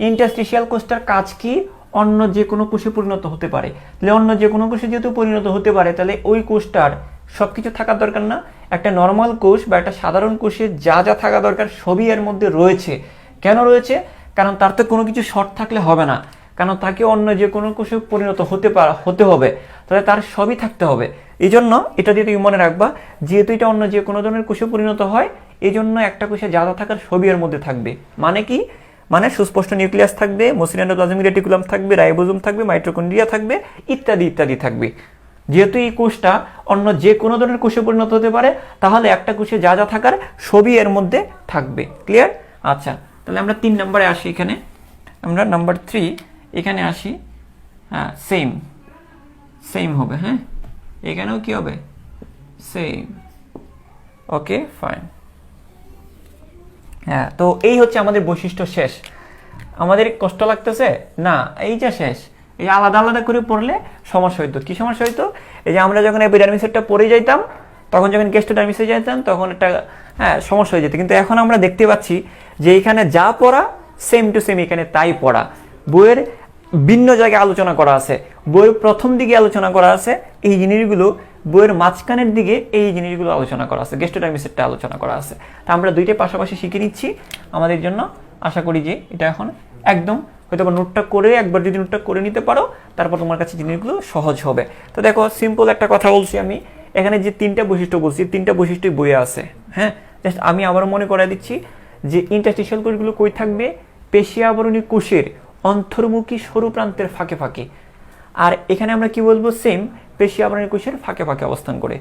ইন্টারস্টিশিয়াল কোষটার কাজ কি, অন্য যে কোনো কোষে পরিণত হতে পারে। তাহলে অন্য যে কোনো কোষে যেহেতু পরিণত হতে পারে, তাহলে ওই কোষটার সবকিছু থাকার দরকার না। একটা নর্মাল কোষ বা একটা সাধারণ কোষে যা থাকা দরকার সবই এর মধ্যে রয়েছে। কেন রয়েছে? কারণ তার তো কোনো কিছু শর্ট থাকলে হবে না, কারণ তাকে অন্য যে কোনো কোষে পরিণত হতে হবে, তাহলে তার সবই থাকতে হবে। এই জন্য এটা দিয়ে তুমি মনে রাখবা, যেহেতু এটা অন্য যে কোনো ধরনের কোষে পরিণত হয়, এই জন্য একটা কোষে যা থাকার সবই এর মধ্যে থাকবে। মানে কি? মানে সুস্পষ্ট নিউক্লিয়াস থাকবে, মসৃণ এন্ডোপ্লাজমিক রেটিকুলাম থাকবে, রাইবোজোম থাকবে, মাইটোকন্ড্রিয়া থাকবে, ইত্যাদি ইত্যাদি থাকবে। যেহেতু এই কোষটা অন্য যে কোনো ধরনের কোষে পরিণত হতে পারে, তাহলে একটা কোষে যা থাকার সবই এর মধ্যে থাকবে। ক্লিয়ার? আচ্ছা, তাহলে আমরা 3 নম্বরে আসি। এখানে আমরা নাম্বার 3 এখানে আসি। হ্যাঁ, সেম হবে। হ্যাঁ, এখানেও কি হবে? সেম। ওকে, ফাইন। হ্যাঁ, তো এই হচ্ছে আমাদের বৈশিষ্ট্য শেষ। আমাদের কষ্ট লাগতেছে না, এই যে শেষ। এই আলাদা আলাদা করে পড়লে সমস্যা হইতো। কি সমস্যা হইতো? এই যে আমরা যখন এপিডার্মিসেরটা পড়ে যাইতাম, তখন যখন গ্যাস্ট্রোডার্মিসে যেতাম, তখন একটা সমস্যা হয়ে যেত। কিন্তু এখন আমরা দেখতে পাচ্ছি যে এখানে যা পড়া সেম টু সেম এখানে তাই পড়া। বইয়ের ভিন্ন জায়গায় আলোচনা করা আছে, বইয়ের প্রথম দিকে আলোচনা করা আছে এই জিনিসগুলো, বইয়ের মাঝখানের দিকে এই জিনিসগুলো আলোচনা করা আছে, গ্যাস্ট্রোডার্মিসেরটা আলোচনা করা আছে। তা আমরা দুইটাই পাশাপাশি শিখে নিচ্ছি আমাদের জন্য। আশা করি যে এটা এখন একদম হয়তো নোটটা করে, একবার যদি নোটটা করে নিতে পারো, তারপর তোমার কাছে জিনিসগুলো সহজ হবে। তো দেখো, সিম্পল একটা কথা বলছি আমি, এখানে যে 3টা বৈশিষ্ট্য বলছি, 3টা বৈশিষ্ট্যই বইয়ে আছে। হ্যাঁ, জাস্ট আমি আবারও মনে করিয়ে দিচ্ছি যে ইন্টারস্টিশিয়াল কোষগুলো কই থাকবে? পেশি আবরণী কোষের অন্তর্মুখী সরু প্রান্তের ফাঁকে ফাঁকে। আর এখানে আমরা কি বলবো? সেম, পেশি আবরণী কোষের ফাঁকে ফাঁকে অবস্থান করে।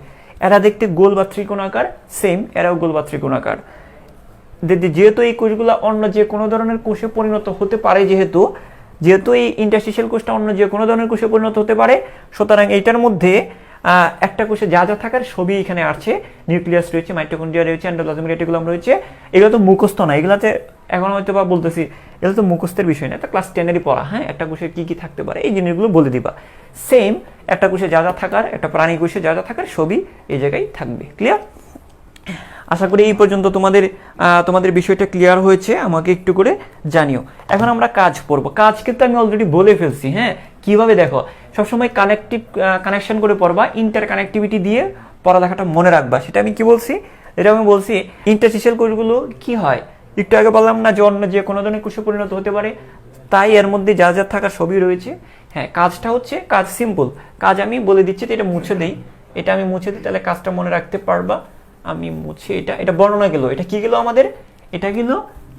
এরা দেখতে গোল বা ত্রিকোণাকার, সেম, এরাও গোল বা ত্রিকোণাকার। যেহেতু এই কোষগুলো অন্য যে কোনো ধরনের কোষে পরিণত হতে পারে, যেহেতু এই ইন্টারস্টিশিয়াল কোষটা অন্য যে কোনো ধরনের কোষে পরিণত হতে পারে, সুতরাং এইটার মধ্যে একটা কোষে যা যা থাকার সবই এখানে আছে। নিউক্লিয়াস রয়েছে, মাইটোকন্ড্রিয়া রয়েছে, এন্ডোপ্লাজমিক রেটিকুলাম রয়েছে। এগুলো তো মুখস্থ না, এগুলোতে এখন হয়তো বা বলতেছি এগুলো তো মুখস্থের বিষয় না, এটা ক্লাস 10-এরই পড়া। হ্যাঁ, একটা কোষে কি কি থাকতে পারে এই জিনিসগুলো বলে দিবা। সেম একটা কোষে যা যা থাকার, একটা প্রাণী কোষে যা যা থাকার সবই এই জায়গায় থাকবে। ক্লিয়ার? আশা করি এই পর্যন্ত তোমাদের বিষয়টা ক্লিয়ার হয়েছে। আমাকে একটু করে জানিও। এখন আমরা কাজ পড়বো। কাজ কিন্তু আমি অলরেডি বলে ফেলছি। হ্যাঁ, কিভাবে দেখো, সবসময় কানেকশন করে পড়বা, ইন্টার কানেক্টিভিটি দিয়ে পড়ালেখাটা মনে রাখবা। সেটা আমি কি বলছি? এটা আমি বলছি ইন্টারস্টিশিয়াল কোষগুলো কি হয়, একটু আগে বললাম না যে অন্য যে কোনো ধরনের কোষে পরিণত হতে পারে, তাই এর মধ্যে যা যা থাকা সবই রয়েছে। হ্যাঁ, কাজটা হচ্ছে কাজ সিম্পল। কাজ আমি বলে দিচ্ছি, এটা মুছে দেই, এটা আমি মুছে দিই, তাহলে কাজটা মনে রাখতে পারবা। আমি মুছে এটা বর্ণনা গেল। এটা কি গেল আমাদের? এটা গেল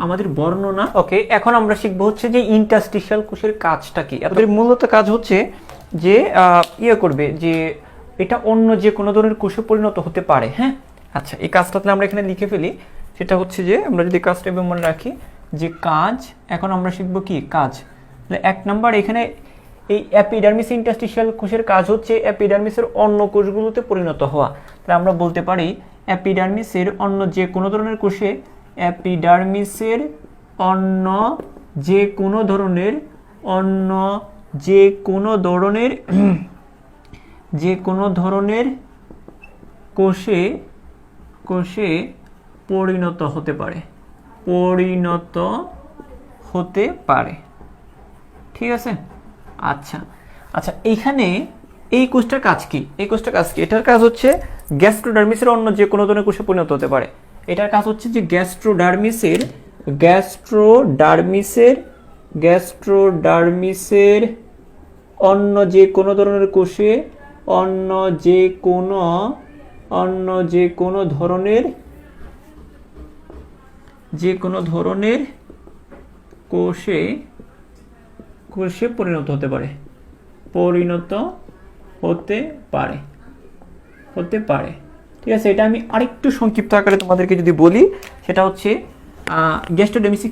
আমাদের বর্ণনা। ওকে, এখন আমরা শিখবো হচ্ছে যে ইন্টারস্টিশিয়াল কোষের কাজটা কি। এদের মূলত কাজ হচ্ছে যে করবে যে এটা অন্য যে কোনো ধরনের কোষে পরিণত হতে পারে। হ্যাঁ, আচ্ছা, এই কাজটা আমরা এখানে লিখে ফেলি। সেটা হচ্ছে যে আমরা যদি কাজটা মনে রাখি যে কাজ, এখন আমরা শিখবো কি কাজ। তাহলে 1 নাম্বার এখানে এই এপিডার্মিস ইন্টারস্টিশিয়াল কোষের কাজ হচ্ছে এপিডার্মিসের অন্য কোষগুলোতে পরিণত হওয়া। তাহলে আমরা বলতে পারি এপিডার্মিসের অন্য যে কোনো ধরনের কোষে, এপিডার্মিসের অন্য যে কোনো ধরনের কোষে পরিণত হতে পারে। ঠিক আছে? আচ্ছা, এইখানে এই কোষটার কাজ কি? এটার কাজ হচ্ছে গ্যাস্ট্রোডার্মিসের অন্য যে কোনো ধরনের কোষে পরিণত হতে পারে। এটার কাজ হচ্ছে যে গ্যাস্ট্রোডার্মিসের অন্য যে কোনো ধরনের কোষে, অন্য যে কোনো ধরনের কোষে পরিণত হতে পারে। ঠিক আছে? এটা আমি আরেকটু সংক্ষিপ্ত আকারে তোমাদেরকে যদি বলি, সেটা হচ্ছে গ্যাস্ট্রোডার্মিসে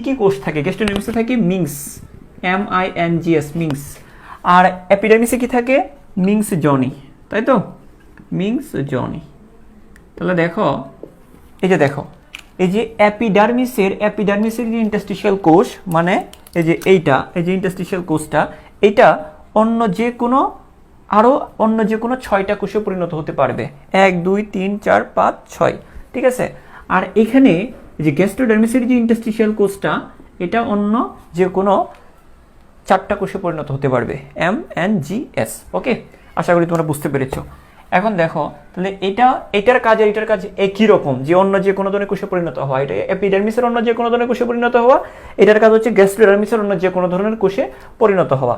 কি কোষ থাকে? গ্যাস্ট্রোডার্মিসে থাকে মিংস, MINGS, মিংস। আর এপিডার্মিসে কি থাকে? মিংস জনি, তাই তো? মিংস জনি। তাহলে দেখো, এই যে এপিডার্মিসের যে ইন্টারস্টিশিয়াল কোষ, মানে এই যে ইন্টারস্টিশিয়াল কোষটা, এটা অন্য যে কোনো 6টা কোষে পরিণত হতে পারবে। 1 2 3 4 5 6। ঠিক আছে? আর এখানে যে গ্যাস্ট্রোডার্মিসের যে ইন্টারস্টিশিয়াল কোষটা, এটা অন্য যে কোনো 4টা কোষে পরিণত হতে পারবে, MNGS। ওকে, আশা করি তোমরা বুঝতে পেরেছো। এখন দেখো, তাহলে এটার কাজ একই রকম, যে অন্য যে কোনো ধরনের কোষে পরিণত হওয়া। এটা এপিডার্মিসের অন্য যে কোনো ধরনের কোষে পরিণত হওয়া। এটার কাজ হচ্ছে গ্যাস্ট্রোডার্মিসের অন্য যে কোনো ধরনের কোষে পরিণত হওয়া।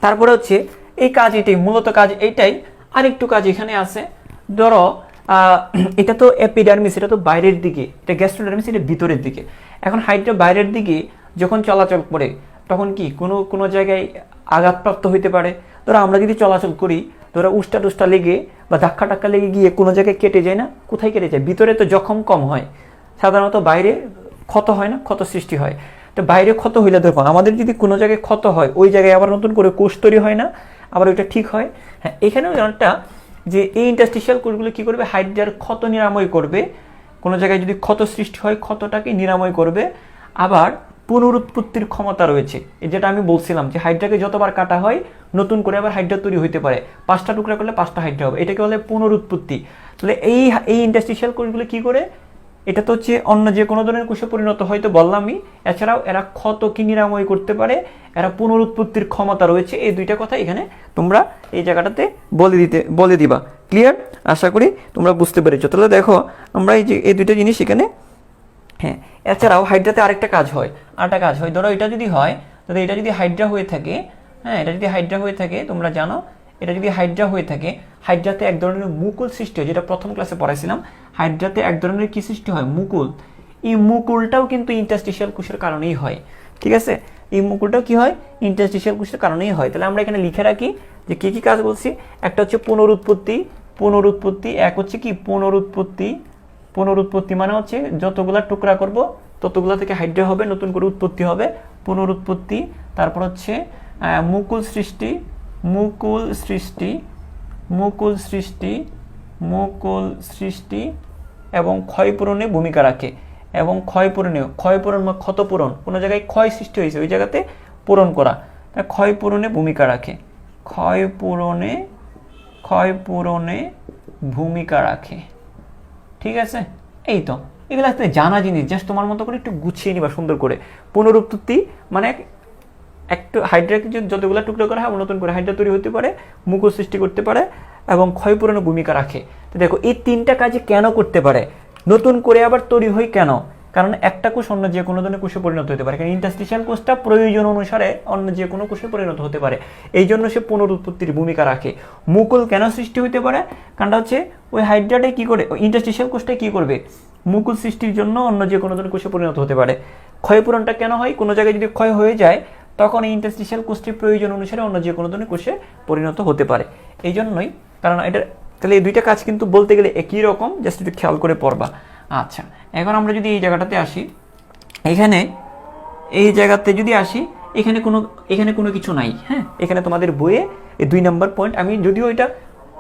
তারপরে হচ্ছে এই কাজ, মূলত কাজ এইটাই। আরেকটু কাজ এখানে আছে। ধরো এটা তো এপিডার্মিস, এটা তো বাইরের দিকে, এটা গ্যাস্ট্রোডার্মিস, এটা ভিতরের দিকে। এখন হাইড্রা বাইরের দিকে যখন চলাচল করে, তখন কি কোনো জায়গায় আঘাতপ্রাপ্ত হইতে পারে। ধরো আমরা যদি চলাচল করি, ধরো উষ্টা টুষ্টা লেগে বা ধাক্কা লেগে গিয়ে কোনো জায়গায় কেটে যায় না? কোথায় কেটে যায়? ভিতরে তো জখম কম হয়, সাধারণত বাইরে ক্ষত হয় না, ক্ষত সৃষ্টি হয়। তো বাইরে ক্ষত হইলে দেখো, আমাদের যদি কোনো জায়গায় ক্ষত হয়, ওই জায়গায় আবার নতুন করে কোষ তৈরি হয় না, আবার ওইটা ঠিক হয়। হ্যাঁ, এখানেও একটা যে এই ইন্টারস্টিশিয়াল কোষগুলো কি করবে? হাইড্রার ক্ষত নিরাময় করবে। কোনো জায়গায় যদি ক্ষত সৃষ্টি হয়, ক্ষতটাকে নিরাময় করবে। আবার পুনরুৎপত্তির ক্ষমতা রয়েছে, যেটা আমি বলছিলাম যে হাইড্রাকে যতবার কাটা হয়, নতুন করে আবার হাইড্রা তৈরি হইতে পারে। 5টা টুকরা করলে 5টা হাইড্রা হবে, এটাকে বলে পুনরুৎপত্তি। তাহলে এই ইন্টারস্টিশিয়াল কোষগুলো কি করে? এটা তো হচ্ছে অন্য যে কোনো ধরনের কোষে পরিণত হয়তো বললামই। এছাড়াও এরা ক্ষত কি নিরাময় করতে পারে, এরা পুনরুৎপত্তির ক্ষমতা রয়েছে। এই দুইটা কথা এখানে তোমরা এই জায়গাটাতে বলে দিবা। ক্লিয়ার? আশা করি তোমরা বুঝতে পেরেছো। তাহলে দেখো, আমরা এই দুইটা জিনিস এখানে। হ্যাঁ, এছাড়াও হাইড্রাতে আরেকটা কাজ হয়। ধরো এটা যদি হয়, তাহলে এটা যদি হাইড্রা হয়ে থাকে, হ্যাঁ, এটা যদি হাইড্রা হয়ে থাকে, তোমরা জানো এটা যদি হাইড্রা হয়ে থাকে, হাইড্রাতে এক ধরনের মুকুল সৃষ্টি হয়, যেটা প্রথম ক্লাসে পড়াইছিলাম। হাইড্রাতে এক ধরনের কি সৃষ্টি হয়? মুকুল। এই মুকুলটাও কিন্তু ইন্টারস্টিশিয়াল কোষের কারণেই হয়। ঠিক আছে? এই মুকুলটাও কি হয়? ইন্টারস্টিশিয়াল কোষের কারণেই হয়। তাহলে আমরা এখানে লিখে রাখি যে কি কাজ বলছি। একটা হচ্ছে পুনরুৎপত্তি। এক হচ্ছে কি? পুনরুৎপত্তি। পুনরুৎপত্তি মানে হচ্ছে যতগুলা টুকরা করব ততগুলা থেকে হাইড্রা হবে, নতুন করে উৎপত্তি হবে, পুনরুৎপত্তি। তারপর হচ্ছে মুকুল সৃষ্টি, মুকুল সৃষ্টি, মুকুল সৃষ্টি, মুকুল সৃষ্টি এবং ক্ষয়পূরণে ভূমিকা রাখে। এবং ক্ষয়পূরণ বা ক্ষতপূরণ, কোনো জায়গায় ক্ষয় সৃষ্টি হয়েছে ওই জায়গাতে পূরণ করা, ক্ষয়পূরণে ভূমিকা রাখে, ক্ষয়পূরণে ভূমিকা রাখে। ঠিক আছে, এই তো এগুলো জানা জিনিস, জাস্ট তোমার মতো করে একটু গুছিয়ে নিবা সুন্দর করে। পুনরুৎপত্তি মানে একটু হাইড্রাকে যতগুলো টুকরো করা হয় নতুন করে হাইড্রা তৈরি হতে পারে, মুকুল সৃষ্টি করতে পারে এবং ক্ষয়পূরণে ভূমিকা রাখে। তো দেখো এই তিনটা কাজে কেন করতে পারে, নতুন করে আবার তৈরি হয় কেন? কারণ একটা কোষ অন্য যে কোনো ধরনের কোষে পরিণত হতে পারে, কারণ ইন্টারস্টিশিয়াল কোষটা প্রয়োজন অনুসারে অন্য যে কোনো কোষে পরিণত হতে পারে, এই জন্য সে পুনরুৎপত্তির ভূমিকা রাখে। মুকুল কেন সৃষ্টি হতে পারে? কারণটা হচ্ছে ওই হাইড্রাটাই কী করে, ইন্টারস্টিশিয়াল কোষটাই কী করবে, মুকুল সৃষ্টির জন্য অন্য যে কোনো ধরনের কোষে পরিণত হতে পারে। ক্ষয়পূরণটা কেন হয়? কোনো জায়গায় যদি ক্ষয় হয়ে যায় তখন এই ইন্টারস্টিশিয়াল কোষটির প্রয়োজন অনুসারে অন্য যে কোনো ধরনের কোষে পরিণত হতে পারে। এই জন্যই, কারণ এটা তাহলে এই দুইটা কাজ কিন্তু বলতে গেলে একই রকম, জাস্ট একটু খেয়াল করে পড়বা। আচ্ছা, এখন আমরা যদি এই জায়গাটাতে আসি, এখানে এই জায়গাতে যদি আসি, এখানে কোনো কিছু নাই। হ্যাঁ, এখানে তোমাদের বইয়ে এই 2 নম্বর পয়েন্ট, আমি যদিও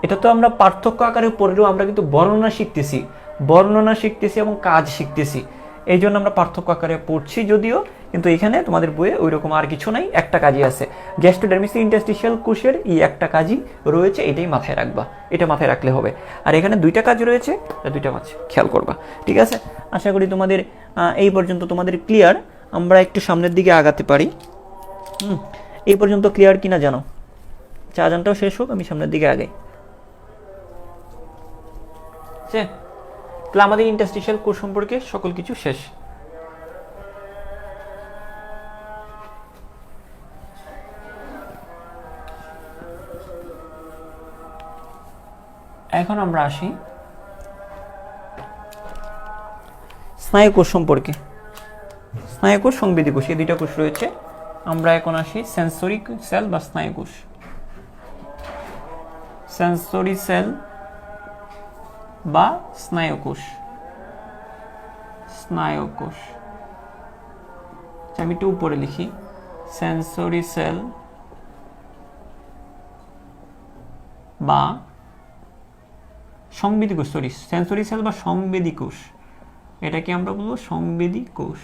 এটা তো আমরা পার্থক্য আকারে পড়লেও আমরা কিন্তু বর্ণনা শিখতেছি এবং কাজ শিখতেছি, এই জন্য আমরা পার্থক্য আকারে পড়ছি যদিও, কিন্তু এখানে তোমাদের বইয়ে ওই রকম আর কিছু নাই, একটা কাজই আছে। গ্যাস্ট্রোডার্মিস ইন্টারস্টিশিয়াল কোষের এই একটা কাজই রয়েছে, এটাই মাথায় রাখবা, এটা মাথায় রাখলে হবে। আর এখানে 2টা কাজ রয়েছে, 2টা কাজ খেয়াল করবা। ঠিক আছে, আশা করি তোমাদের এই পর্যন্ত তোমাদের ক্লিয়ার। আমরা একটু সামনের দিকে আগাতে পারি। এই পর্যন্ত ক্লিয়ার কিনা জানো? চা জানটাও শেষ হোক, আমি সামনের দিকে আগাই। তাহলে আমাদের ইন্টারস্টিশিয়াল কোষ সম্পর্কে সকল কিছু শেষ। এখন আমরা আসি স্নায়ুকোষ সম্পর্কে। স্নায়ুকোষ, সংবেদী কোষ, এই 2টা কোষ রয়েছে। আমরা এখন আসি সেন্সরি সেল বা স্নায়ুকোষ। সেন্সরি সেল বা স্নায়ুকোষ, স্নায়ুকোষ। আমি একটু উপরে লিখি, সেন্সরি সেল বা সংবেদী কোষ, সেন্সরি সেল বা সংবেদী কোষ, এটাকে আমরা বলবো সংবেদী কোষ।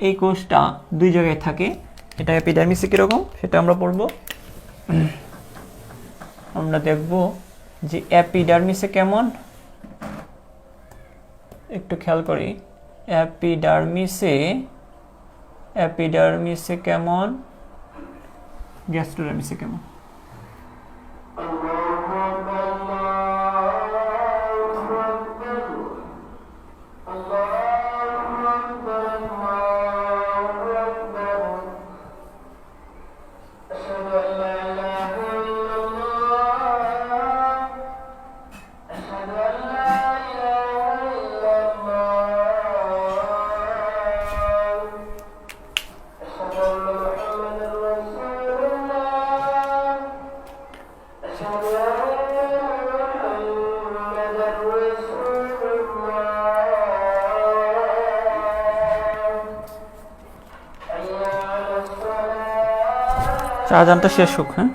এই কোষটা 2 জায়গায় থাকে। এটা এপিডার্মিসে কিরকম সেটা আমরা পড়বো। আমরা দেখব যে এপিডার্মিসে কেমন, একটু খেয়াল করি। এপিডার্মিসে কেমন, গ্যাস্ট্রোডার্মিসে কেমন। চারজনটা শেষ হোক। হ্যাঁ,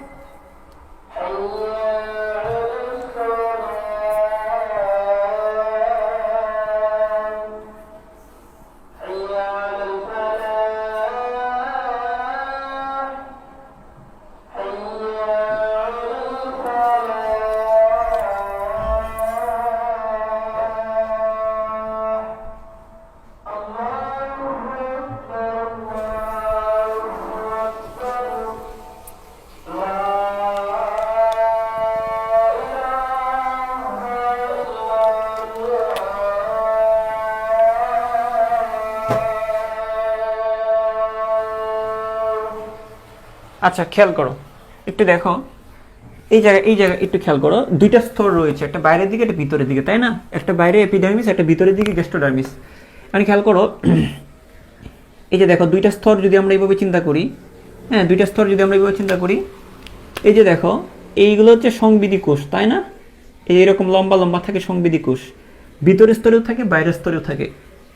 আচ্ছা খেয়াল করো, একটু দেখো এই জায়গায় একটু খেয়াল করো। 2টা স্তর রয়েছে, একটা বাইরের দিকে একটা ভিতরের দিকে, তাই না? একটা বাইরে এপিডার্মিস, একটা ভিতরের দিকে গ্যাস্ট্রোডার্মিস। মানে খেয়াল করো, এই যে দেখো 2টা স্তর যদি আমরা এইভাবে চিন্তা করি, হ্যাঁ 2টা স্তর যদি আমরা এইভাবে চিন্তা করি, এই যে দেখো এইগুলো হচ্ছে সংবেদী কোষ, তাই না? এইরকম লম্বা লম্বা থাকে সংবেদী কোষ। ভিতরের স্তরেও থাকে, বাইরের স্তরেও থাকে।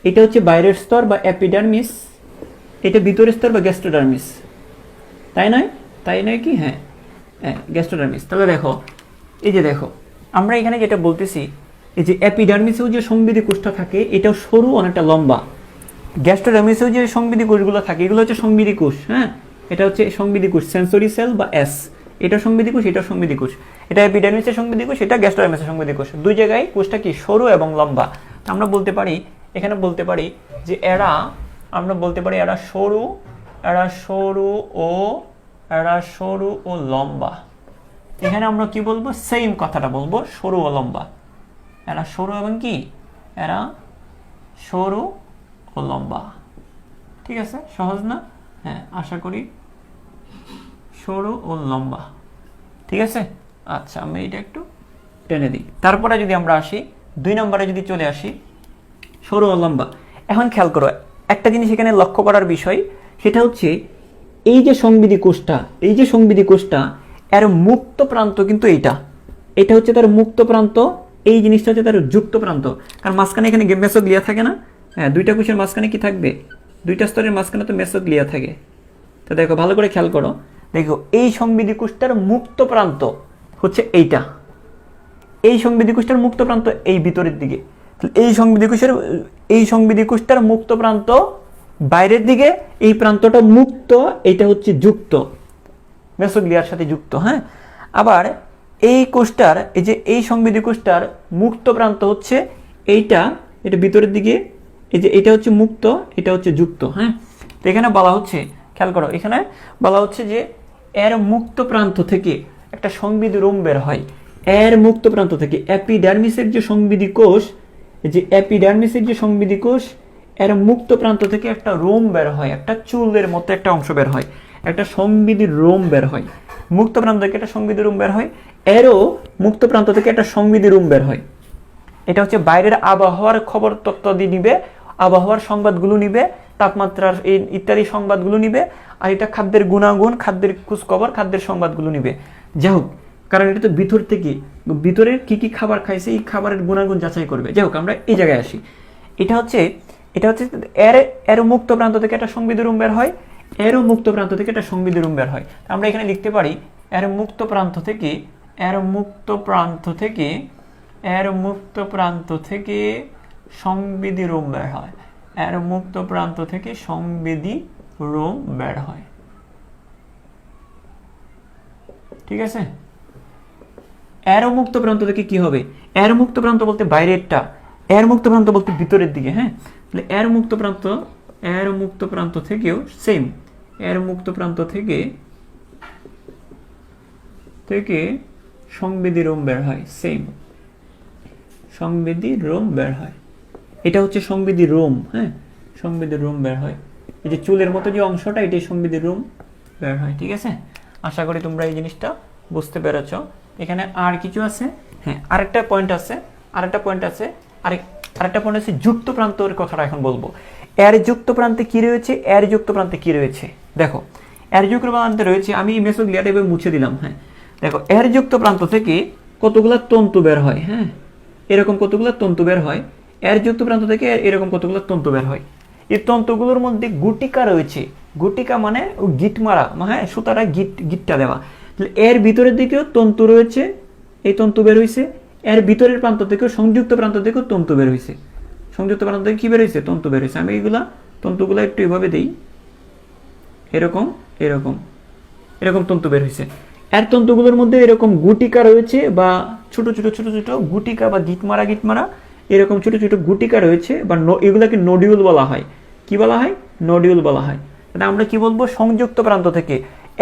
এটা হচ্ছে বাইরের স্তর বা এপিডার্মিস, এটা ভিতরের স্তর বা গ্যাস্ট্রোডার্মিস, তাই নয় কি? হ্যাঁ, গ্যাস্ট্রোডার্মিস। তাহলে দেখো, এই যে দেখো আমরা এখানে যেটা বলতেছি, এই যে এপিডার্মিসেও যে সংবেদী কোষটা থাকে এটাও সরু, অনেকটা লম্বা। গ্যাস্ট্রোডার্মিসেও যে সংবেদী কোষগুলো থাকে এগুলো হচ্ছে সংবেদী কোষ। হ্যাঁ, এটা হচ্ছে সংবেদী কোষ, সেন্সরি সেল বা এস। এটা সংবেদী কোষ, এটা সংবেদী কোষ। এটা এপিডার্মিসের সংবেদী কোষ, এটা গ্যাস্ট্রোডার্মিসের সংবেদী কোষ। দুই জায়গায় কোষটা কি সরু এবং লম্বা। আমরা বলতে পারি, এখানে বলতে পারি যে আমরা বলতে পারি এরা সরু ও লম্বা। এখানে আমরা কি বলবো? সেম কথাটা বলবো, সরু ও লম্বা। এরা সরু এবং কি? এরা সরু ও লম্বা। ঠিক আছে, সহজ না? হ্যাঁ, আশা করি সরু ও লম্বা। ঠিক আছে, আচ্ছা আমি এটা একটু টেনে দিই। তারপরে যদি আমরা আসি 2 নম্বরে, যদি চলে আসি সরু ও লম্বা। এখন খেয়াল করো একটা জিনিস এখানে লক্ষ্য করার বিষয়, সেটা হচ্ছে এই যে সংবেদী কোষটা এর মুক্ত প্রান্ত কিন্তু এটা হচ্ছে তার মুক্ত প্রান্ত, এই জিনিসটা হচ্ছে তার যুক্ত প্রান্ত। কারণ মাঝখানে এখানে মেসোগ্লিয়া থাকে না? হ্যাঁ, দুইটা কোষের মাঝখানে কি থাকবে? দুইটা স্তরের মাঝখানে তো মেসোগ্লিয়া থাকে। তো দেখো, ভালো করে খেয়াল করো, দেখো এই সংবেদী কোষটার মুক্ত প্রান্ত হচ্ছে এইটা। এই সংবেদী কোষটার মুক্ত প্রান্ত এই ভিতরের দিকে। এই সংবেদী কোষটার মুক্ত প্রান্ত বাইরের দিকে, এই প্রান্তটা মুক্ত, এটা হচ্ছে যুক্ত, মেসোগ্লিয়ার সাথে যুক্ত। হ্যাঁ, আবার এই কোষটার, এই সংবেদী কোষটার মুক্ত প্রান্ত হচ্ছে এটা ভিতরের দিকে, এই যে এটা হচ্ছে মুক্ত, এটা হচ্ছে যুক্ত। হ্যাঁ, তো এখানে বলা হচ্ছে, খেয়াল করো, এখানে বলা হচ্ছে যে এর মুক্ত প্রান্ত থেকে একটা সংবেদী রোম বের হয়। এর মুক্ত প্রান্ত থেকে এপিডার্মিসের যে সংবেদী কোষ, এর মুক্ত প্রান্ত থেকে একটা রোম বের হয়, একটা চুলের মতো একটা অংশ বের হয়, একটা সংবেদী রোম বের হয়। মুক্ত প্রান্ত থেকে একটা সংবেদী রোম বের হয়, এরও মুক্ত প্রান্ত থেকে একটা সংবেদী রোম বের হয়। এটা হচ্ছে বাইরের আবহাওয়ার খবর তত্ত্ব দিয়ে নিবে, আবহাওয়ার সংবাদগুলো নিবে, তাপমাত্রার ইত্যাদি সংবাদগুলো নিবে। আর এটা খাদ্যের গুণাগুণ, খাদ্যের খোঁজখবর, খাদ্যের সংবাদগুলো নিবে। যাই হোক, কারণ এটা তো ভিতরে কি কি খাবার খাইছে এই খাবারের গুণাগুণ যাচাই করবে। যাই হোক, আমরা এই জায়গায় আসি। এটা হচ্ছে এর মুক্ত প্রান্ত থেকে একটা সংবেদী রোম বের হয়, এরও মুক্ত প্রান্ত থেকে একটা সংবেদী রোম বের হয়। আমরা এখানে লিখতে পারি এর মুক্ত প্রান্ত থেকে সংবেদী রোম বের হয়, এর মুক্ত প্রান্ত থেকে সংবেদী রোম বের হয়। ঠিক আছে, এর মুক্ত প্রান্ত থেকে কি হবে? এর মুক্ত প্রান্ত বলতে বাইরেরটা, এর মুক্ত প্রান্ত বলতে ভিতরের দিকে। হ্যাঁ, তাহলে এর মুক্ত প্রান্ত থেকেও সেম, এর মুক্ত প্রান্ত থেকে সংবেদী রোম বের হয়, সেম সংবেদী রোম বের হয়। এটা হচ্ছে সংবেদী রোম। হ্যাঁ, সংবেদী রোম বের হয়, এই যে চুলের মতো যে অংশটা, এটাই সংবেদী রোম বের হয়। ঠিক আছে, আশা করি তোমরা এই জিনিসটা বুঝতে পেরেছ। এখানে আর কিছু আছে? হ্যাঁ, আরেকটা পয়েন্ট আছে, আরেকটা পয়েন্ট আছে যুক্ত প্রান্তের কথাটা এখন বলবো। এর যুক্ত প্রান্তে কি রয়েছে? দেখো, এর যুক্ত প্রান্তে রয়েছে, আমি মেসোগ্লিয়াটা এভাবে মুছে দিলাম। হ্যাঁ, দেখো, এর যুক্ত প্রান্ত থেকে কতগুলা তন্তু বের হয়। হ্যাঁ, এরকম কতগুলা তন্তু বের হয়। এর যুক্ত প্রান্ত থেকে এরকম কতগুলো তন্তু বের হয়। এই তন্তুগুলোর মধ্যে গুটিকা রয়েছে। গুটিকা মানে গিট মারা, হ্যাঁ, সুতারা গিটটা দেওয়া। এর ভিতরের দিকেও তন্তু রয়েছে, এই তন্তু বের হয়েছে। এর ভিতরের প্রান্ত থেকেও, সংযুক্ত প্রান্ত থেকেও তন্তু বের হয়েছে। সংযুক্ত প্রান্ত থেকে কি বের হয়েছে? তন্তু বের হয়েছে। আমি তন্তুগুলো একটু এভাবে দিই, এরকম তন্তু বের হয়েছে। এর তন্তুগুলোর মধ্যে এরকম গুটিকা রয়েছে, বা ছোট ছোট গুটিকা বা গিট মারা এরকম ছোট ছোট গুটিকা রয়েছে, বা এগুলাকে নোডিউল বলা হয়। কি বলা হয়? নোডিউল বলা হয়। তাহলে আমরা কি বলবো? সংযুক্ত প্রান্ত থেকে,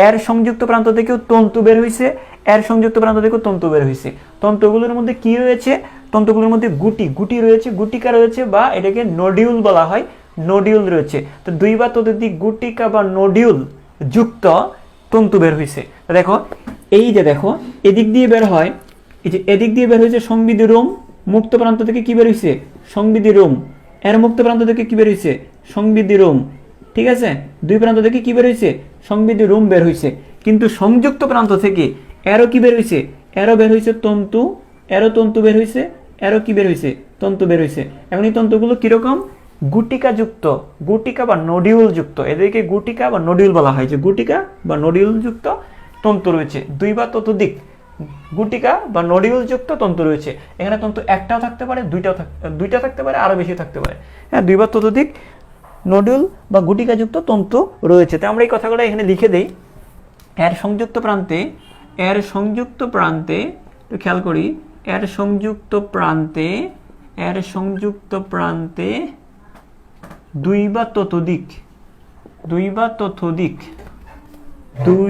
এর সংযুক্ত প্রান্ত থেকেও তন্তু বের হয়েছে, এর সংযুক্ত প্রান্ত থেকেও তন্তু বের হয়েছে। তন্তুগুলোর মধ্যে কি রয়েছে? তন্তুগুলোর মধ্যে গুটি রয়েছে, গুটিকা রয়েছে, বা এটাকে নোডিউল বলা হয়, নোডিউল রয়েছে। তো দুইবার ততোধিক গুটিকা বা নোডিউল যুক্ত তন্তু বের হয়েছে। দেখো, এই যে দেখো, এদিক দিয়ে বের হয়, এই যে এদিক দিয়ে বের হয়েছে সংবেদী রোম। মুক্ত প্রান্ত থেকে কি বের হয়েছে? সংবেদী রোম। এর মুক্ত প্রান্ত থেকে কি বের হয়েছে? সংবেদী রোম। ঠিক আছে, দুই প্রান্ত থেকে কি বের হয়েছে? সংবেদী রোম বের হয়েছে। কিন্তু সংযুক্ত প্রান্ত থেকে এরও কি বের হয়েছে? এরও বের হয়েছে তন্তু, এরও তন্তু বের হয়েছে, এরও কি বের হয়েছে? তন্তু বের হয়েছে। এখন এই তন্তুগুলো কিরকম? গুটিকাযুক্ত, গুটিকা বা নডিউল যুক্ত, এদেরকে গুটিকা বা নডিউল বলা হয়, যে গুটিকা বা নডিউল যুক্ত তন্তু রয়েছে, 2 বা ততোধিক গুটিকা বা নডিউল যুক্ত তন্তু রয়েছে। এখানে তন্তু একটাও থাকতে পারে, দুইটা থাকতে পারে, আরো বেশি থাকতে পারে। হ্যাঁ, 2 বা ততোধিক নডিউল বা গুটিকা যুক্ত তন্তু রয়েছে। তো আমরা এই কথাগুলো এখানে লিখে দেই। এর সংযুক্ত প্রান্তে, এর সংযুক্ত প্রান্তে, একটু খেয়াল করি, এর সংযুক্ত প্রান্তে, এর সংযুক্ত প্রান্তে 2 বা ততোধিক, 2 বা ততোধিক, 2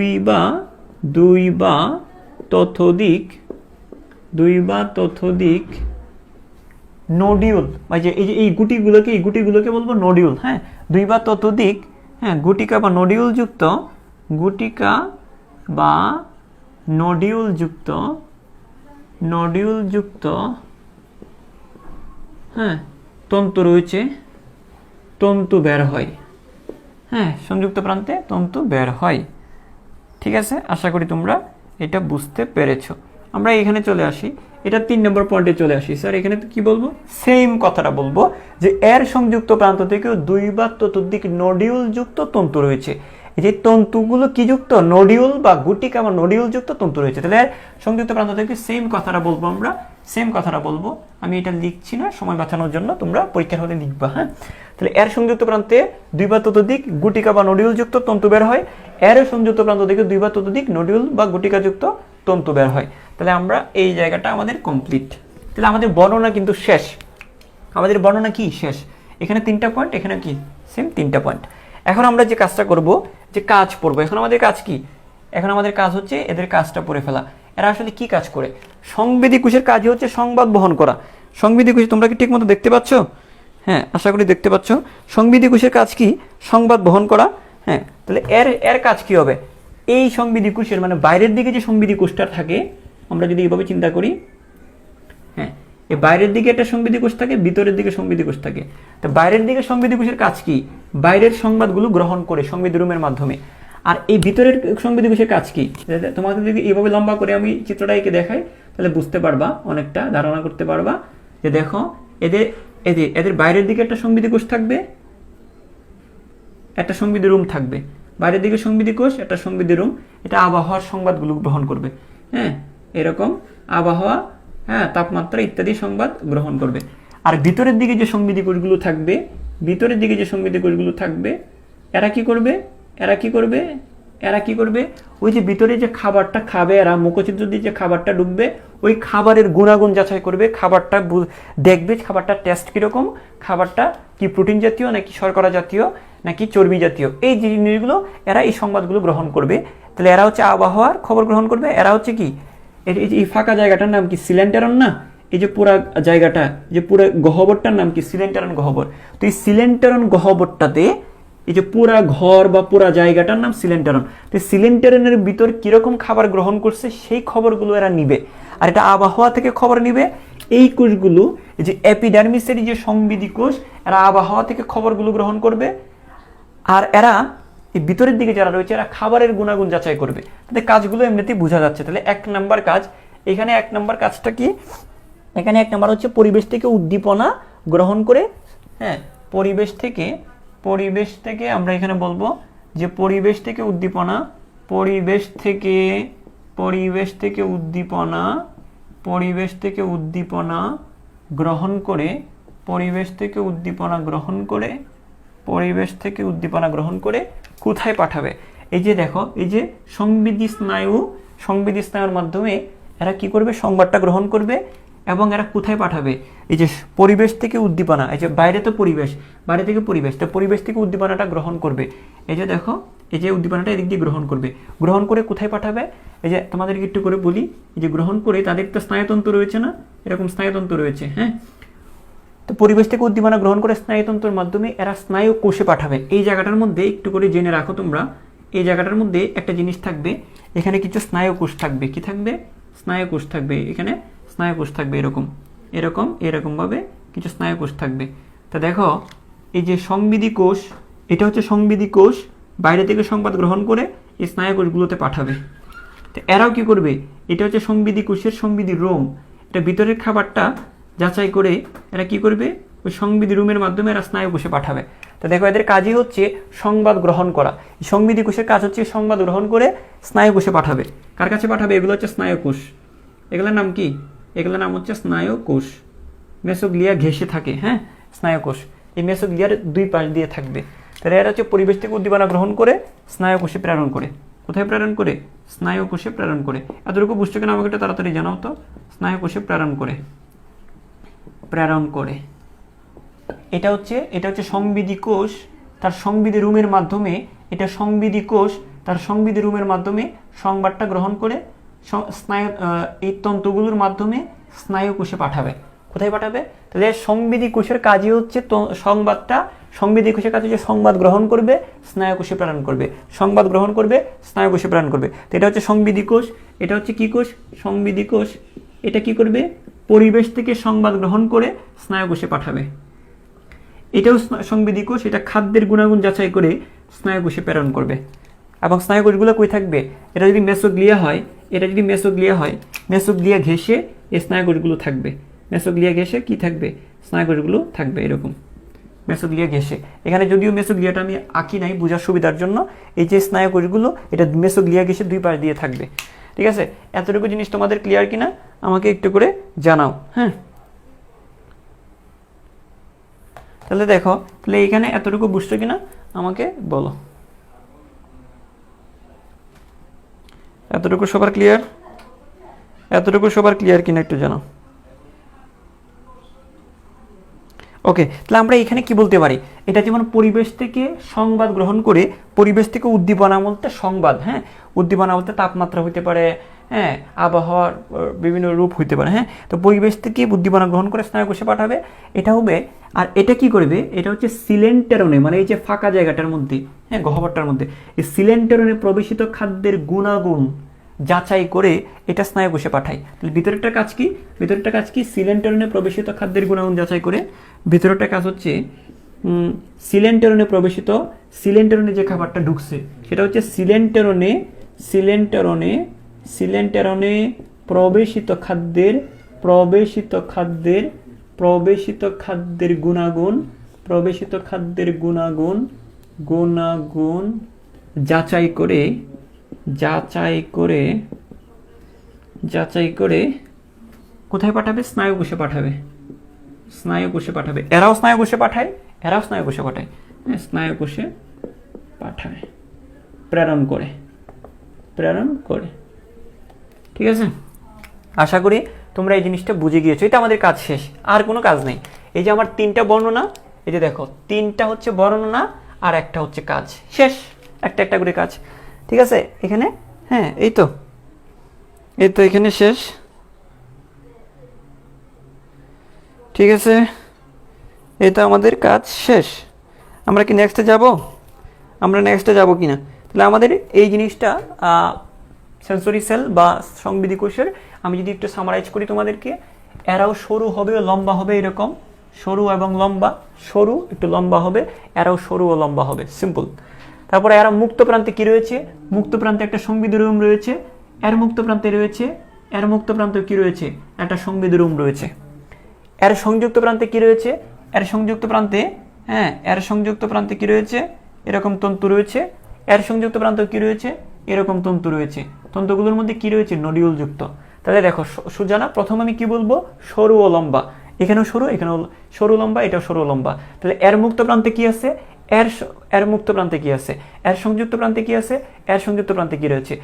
বা ততোধিক, 2 বা ততোধিক নডিউল, এই গুটিগুলোকে বলবো নডিউল। হ্যাঁ, 2 বা ততোধিক, হ্যাঁ, গুটিকা বা নডিউল যুক্ত, গুটিকা বা নডিউল যুক্ত, নডিউল যুক্ত, হ্যাঁ, তন্তু রয়েছে, তন্তু বের হয়। হ্যাঁ, সংযুক্ত প্রান্তে তন্তু বের হয়। ঠিক আছে, আশা করি তোমরা এটা বুঝতে পেরেছো। আমরা এখানে চলে আসি, এটা 3 নম্বর পয়েন্টে চলে আসি। স্যার এখানে কি বলবো? সেম কথাটা বলবো, যে এর সংযুক্ত প্রান্ত থেকে 2 বা ততোধিক নডিউল যুক্ত তন্তু রয়েছে। এই যে তন্তুগুলো কি যুক্ত? নডিউল বা গুটিকা বা নডিউল যুক্ত তন্তু রয়েছে। তাহলে এর সংযুক্ত প্রান্ত থেকে সেম কথাটা বলবো, আমরা সেম কথাটা বলবো। আমি এটা লিখছি না সময় বাঁচানোর জন্য, তোমরা পরীক্ষার হলে লিখবা। হ্যাঁ, তাহলে এর সংযুক্ত প্রান্তে 2 বা ততোধিক গুটিকা বা নডিউল যুক্ত তন্তু বের হয়, এর সংযুক্ত প্রান্ত থেকে 2 বা ততোধিক নডিউল বা গুটিকা যুক্ত তন্তু বের হয়। তাহলে আমরা এই জায়গাটা আমাদের কমপ্লিট। তাহলে আমাদের বর্ণনা কিন্তু শেষ, আমাদের বর্ণনা কি শেষ। এখানে 3টা পয়েন্ট, এখানে কি সেম 3টা পয়েন্ট। এখন আমরা যে কাজটা করব, যে কাজ পড়বো। এখন আমাদের কাজ কি? এখন আমাদের কাজ হচ্ছে এদের কাজটা পড়ে ফেলা। এরা আসলে কি কাজ করে? সংবেদী কোষের কাজই হচ্ছে সংবাদ বহন করা। সংবেদী কোষ তোমরা কি ঠিক মতো দেখতে পাচ্ছ? হ্যাঁ, আশা করি দেখতে পাচ্ছ। সংবেদী কোষের কাজ কি? সংবাদ বহন করা। হ্যাঁ, তাহলে এর কাজ কি হবে? এই সংবেদী কোষের মানে বাইরের দিকে যে সংবেদী কোষটা থাকে, আমরা যদি এইভাবে চিন্তা করি, হ্যাঁ, এই বাইরের দিকে একটা সংবেদী কোষ থাকে, ভিতরের দিকে সংবেদী কোষ থাকে। তো বাইরের দিকে সংবেদী কোষের কাজ কি? বাইরের সংবাদগুলো গ্রহণ করে সংবেদী রুমের মাধ্যমে। আর এই ভিতরের সংবেদী কোষের কাজ কি? তোমাদের যদি এইভাবে লম্বা করে আমি চিত্রটা এঁকে দেখাই, তাহলে বুঝতে পারবা, অনেকটা ধারণা করতে পারবা। যে দেখো, এদের বাইরের দিকে একটা সংবেদী কোষ থাকবে, একটা সংবেদী রুম থাকবে। বাইরের দিকে সংবেদী কোষ, একটা সংবেদী রুম, এটা আবহাওয়ার সংবাদগুলো গ্রহণ করবে। হ্যাঁ, এরকম আবহাওয়া, হ্যাঁ, তাপমাত্রা ইত্যাদি সংবাদ গ্রহণ করবে। আর ভিতরের দিকে যে সংবেদী কোষগুলো থাকবে, ভিতরের দিকে যে সংবেদী কোষগুলো থাকবে, এরা কি করবে? এরা কি করবে? এরা কি করবে? ওই যে ভিতরে যে খাবারটা খাবে, এরা মুখছিদ্র দিয়ে যে খাবারটা ঢুকবে, ওই খাবারের গুণাগুণ যাচাই করবে, খাবারটা দেখবে খাবারটা টেস্ট কিরকম, খাবারটা কি প্রোটিন জাতীয় নাকি শর্করা জাতীয় নাকি চর্বি জাতীয়, এই জিনিসগুলো এরা এই সংবাদগুলো গ্রহণ করবে। তাহলে এরা হচ্ছে আবহাওয়ার খবর গ্রহণ করবে। এরা হচ্ছে কি? এই ফাঁকা জায়গাটার নাম কি? সিলেন্টারন না? এই যে পুরা জায়গাটা, যে পুরো গহ্বরটার নাম কি? সিলেন্টারন গহ্বর। তো এই সিলেন্টারন গহ্বরটাতে এই যে পুরা ঘর বা পুরা জায়গাটার নাম সিলেন্টারন। তো সিলেন্টারনের ভিতর কিরকম খাবার গ্রহণ করছে সেই খবরগুলো এরা নিবে। আর এটা আবহাওয়া থেকে খবর নিবে। এই কোষগুলো, এই যে এপিডার্মিসের যে সংবেদী কোষ, এরা আবহাওয়া থেকে খবরগুলো গ্রহণ করবে। আর এরা এই ভিতরের দিকে যারা রয়েছে, এরা খাবারের গুণাগুণ যাচাই করবে। তাদের কাজগুলো এমনিতেই বোঝা যাচ্ছে। তাহলে 1 নম্বর কাজ, এখানে 1 নম্বর কাজটা কি? এখানে 1 নম্বর হচ্ছে পরিবেশ থেকে উদ্দীপনা গ্রহণ করে। হ্যাঁ, পরিবেশ থেকে আমরা এখানে বলবো যে পরিবেশ থেকে উদ্দীপনা, পরিবেশ থেকে উদ্দীপনা, পরিবেশ থেকে উদ্দীপনা গ্রহণ করে, পরিবেশ থেকে উদ্দীপনা গ্রহণ করে, পরিবেশ থেকে উদ্দীপনা গ্রহণ করে কোথায় পাঠাবে? এই যে দেখো, এই যে সংবেদী স্নায়ুর মাধ্যমে এরা কি করবে? সংবাদটা গ্রহণ করবে। এবং এরা কোথায় পাঠাবে? এই যে পরিবেশ থেকে উদ্দীপনা, এই যে বাইরে তো পরিবেশ, বাইরে থেকে পরিবেশ, তো পরিবেশ থেকে উদ্দীপনাটা গ্রহণ করবে। এই যে দেখো, এই যে উদ্দীপনাটা এদিক দিয়ে গ্রহণ করবে। গ্রহণ করে কোথায় পাঠাবে? এই যে তোমাদেরকে একটু করে বলি, এই যে গ্রহণ করে তাদের তো স্নায়ুতন্ত্র রয়েছে না? এরকম স্নায়ুতন্ত্র রয়েছে। হ্যাঁ, তো পরিবেশ থেকে উদ্দীপনা গ্রহণ করে স্নায়ুতন্ত্রের মাধ্যমে এরা স্নায়ু কোষে পাঠাবে। এই জায়গাটার মধ্যে একটু করে জেনে রাখো তোমরা, এই জায়গাটার মধ্যে একটা জিনিস থাকবে, এখানে কিছু স্নায়ু কোষ থাকবে। কি থাকবে? স্নায়ু কোষ থাকবে। এখানে স্নায়ু কোষ থাকবে, এরকম ভাবে কিছু স্নায়ু কোষ থাকবে। তা দেখো, এই যে সংবেদী কোষ, এটা হচ্ছে সংবেদী কোষ, বাইরে থেকে সংবাদ গ্রহণ করে এই স্নায়ু কোষগুলোতে পাঠাবে। তো এরাও কি করবে? এটা হচ্ছে সংবেদী কোষের সংবেদী রোম। এটা ভিতরের খাবারটা যাচাই করে এরা কি করবে, ওই সংবিধি রুমের মাধ্যমে এরা স্নায়ু কোষে পাঠাবে। তো দেখো এদের কাজই হচ্ছে সংবাদ গ্রহণ করা। সংবিধি কোষের কাজ হচ্ছে সংবাদ গ্রহণ করে স্নায়ু কোষে পাঠাবে। কার কাছে পাঠাবে? এগুলো হচ্ছে স্নায়ু কোষ। এগুলোর নাম কি? এগুলোর নাম হচ্ছে স্নায়ু কোষ। মেসোগ্লিয়া ঘেঁষে থাকে, হ্যাঁ, স্নায়ু কোষ এই মেসোগ্লিয়ার দুই পাশ দিয়ে থাকবে। তাহলে এরা হচ্ছে পরিবেশ থেকে উদ্দীপনা গ্রহণ করে স্নায়ু কোষে প্রেরণ করে। কোথায় প্রেরণ করে? স্নায়ু কোষে প্রেরণ করে। এতটুকু বুঝছো কিনা আমাকে একটু তাড়াতাড়ি জানাও তো। স্নায়ু কোষে প্রেরণ করে, প্রেরণ করে। এটা হচ্ছে সংবিধি কোষ তার সংবিধি রুমের মাধ্যমে, এটা সংবিধি কোষ তার সংবিধি রুমের মাধ্যমে সংবাদটা গ্রহণ করে স্নায়ু এই তন্তুগুলোর মাধ্যমে স্নায়ু কোষে পাঠাবে। কোথায় পাঠাবে? তাহলে সংবিধি কোষের কাজই হচ্ছে সংবাদটা, সংবিধি কোষের কাজ হচ্ছে সংবাদ গ্রহণ করবে, স্নায়ু কোষে প্রেরণ করবে, সংবাদ গ্রহণ করবে, স্নায়ু কোষে প্রেরণ করবে। তো এটা হচ্ছে সংবিধি কোষ। এটা হচ্ছে কি কোষ? সংবিধি কোষ। এটা কি করবে? পরিবেশ থেকে সংবাদ গ্রহণ করে স্নায়ু কোষে পাঠাবে। এটাও সংবিধি কোষ। এটা খাদ্যের গুণাগুণ যাচাই করে স্নায়ু কোষে প্রেরণ করবে। এবং স্নায়ু কোষগুলো কই থাকবে? এটা যদি মেসোগ্লিয়া হয়, মেসোগ্লিয়া ঘেঁষে এই স্নায়ু কোষগুলো থাকবে। মেসোগ্লিয়া ঘেঁষে কি থাকবে? স্নায়ু কোষগুলো থাকবে এরকম মেসোগ্লিয়া ঘেঁষে। এখানে যদিও মেসোগ্লিয়াটা আমি আঁকি নাই বোঝার সুবিধার জন্য, এই যে স্নায়ু কোষগুলো এটা মেসোগ্লিয়া ঘেঁষে দুই পাশ দিয়ে থাকবে। ঠিক আছে? এতটুকু জিনিস তোমাদের ক্লিয়ার কিনা আমাকে একটু করে জানাও। হ্যাঁ, তাহলে দেখো, তাহলে এখানে এতটুকু বুঝছো কিনা আমাকে বলো। এতটুকু সবার ক্লিয়ার? এতটুকু সবার ক্লিয়ার কিনা একটু জানাও। ওকে, তাহলে আমরা এখানে কি বলতে পারি? এটা যেমন পরিবেশ থেকে সংবাদ গ্রহণ করে, পরিবেশ থেকে উদ্দীপনা বলতে সংবাদ, হ্যাঁ, উদ্দীপনা বলতে তাপমাত্রা হইতে পারে, হ্যাঁ, আবহাওয়ার বিভিন্ন রূপ হইতে পারে, হ্যাঁ। তো পরিবেশ থেকে উদ্দীপনা গ্রহণ করে স্নায়ু কোষে পাঠাবে, এটা হবে। আর এটা কি করবে? এটা হচ্ছে সিলেন্টেরনে, মানে এই যে ফাঁকা জায়গাটার মধ্যে, হ্যাঁ, গহ্বরটার মধ্যে এই সিলেন্টেরনে প্রবেশিত খাদ্যের গুণাগুণ যাচাই করে এটা স্নায়ু কোষে পাঠায়। তাহলে ভিতরেরটা কাজ কি? ভিতরেরটা কাজ কি? সিলেন্টেরনে প্রবেশিত খাদ্যের গুণাগুণ যাচাই করে ভিতরেরটা কাজ হচ্ছে সিলেন্টেরনে প্রবেশিত, সিলেন্টেরনে যে খাবারটা ঢুকছে সেটা হচ্ছে সিলেন্টেরনে প্রবেশিত খাদ্যের গুণাগুণ যাচাই করে কোথায় পাঠাবে? স্নায়ু কোষে পাঠাবে। এরাও স্নায়ু কোষে পাঠায়, স্নায়ু কোষে পাঠায়, প্রেরণ করে। ঠিক আছে? আশা করি তোমরা এই জিনিসটা বুঝে গিয়েছো। এটা আমাদের কাজ শেষ, আর কোনো কাজ নেই। এই যে আমার তিনটা বর্ণনা, এই যে দেখো, তিনটা হচ্ছে বর্ণনা আর একটা হচ্ছে কাজ, শেষ। একটা করে কাজ। ঠিক আছে? এখানে, হ্যাঁ, এই তো এখানে শেষ। ঠিক আছে, এটা আমাদের কাজ শেষ। আমরা কি নেক্সটে যাব? আমরা নেক্সটে যাব কিনা? তাহলে আমাদের এই জিনিসটা সেন্সরি সেল বা সংবিধি কোষের আমি যদি একটু সামারাইজ করি তোমাদেরকে, এরাও সরু হবে ও লম্বা হবে, এরকম সরু এবং লম্বা, সরু একটু লম্বা হবে, এরাও সরু ও লম্বা হবে, সিম্পল। তারপরে এরা মুক্ত প্রান্তে কি রয়েছে? মুক্ত প্রান্তে একটা সংবিধি রুম রয়েছে, এর মুক্ত প্রান্তে কি রয়েছে? একটা সংবিধি রুম রয়েছে। এর সংযুক্ত প্রান্তে কি রয়েছে? এর সংযুক্ত প্রান্তে কি রয়েছে? এরকম তন্তু রয়েছে। এর সংযুক্ত প্রান্তে কি রয়েছে? এরকম তন্তু রয়েছে। তন্তুগুলোর মধ্যে কি রয়েছে? নডিউল যুক্ত। তাহলে দেখো সুজানা, প্রথম আমি কি বলবো? সরু ও লম্বা। এখানেও সরু, এখানেও সরু লম্বা, এটাও সরু লম্বা। তাহলে এর মুক্ত প্রান্তে কি আছে? এর মুক্ত প্রান্তে কি আছে? এর সংযুক্ত প্রান্তে কি আছে? এর সংযুক্ত প্রান্তে কি রয়েছে?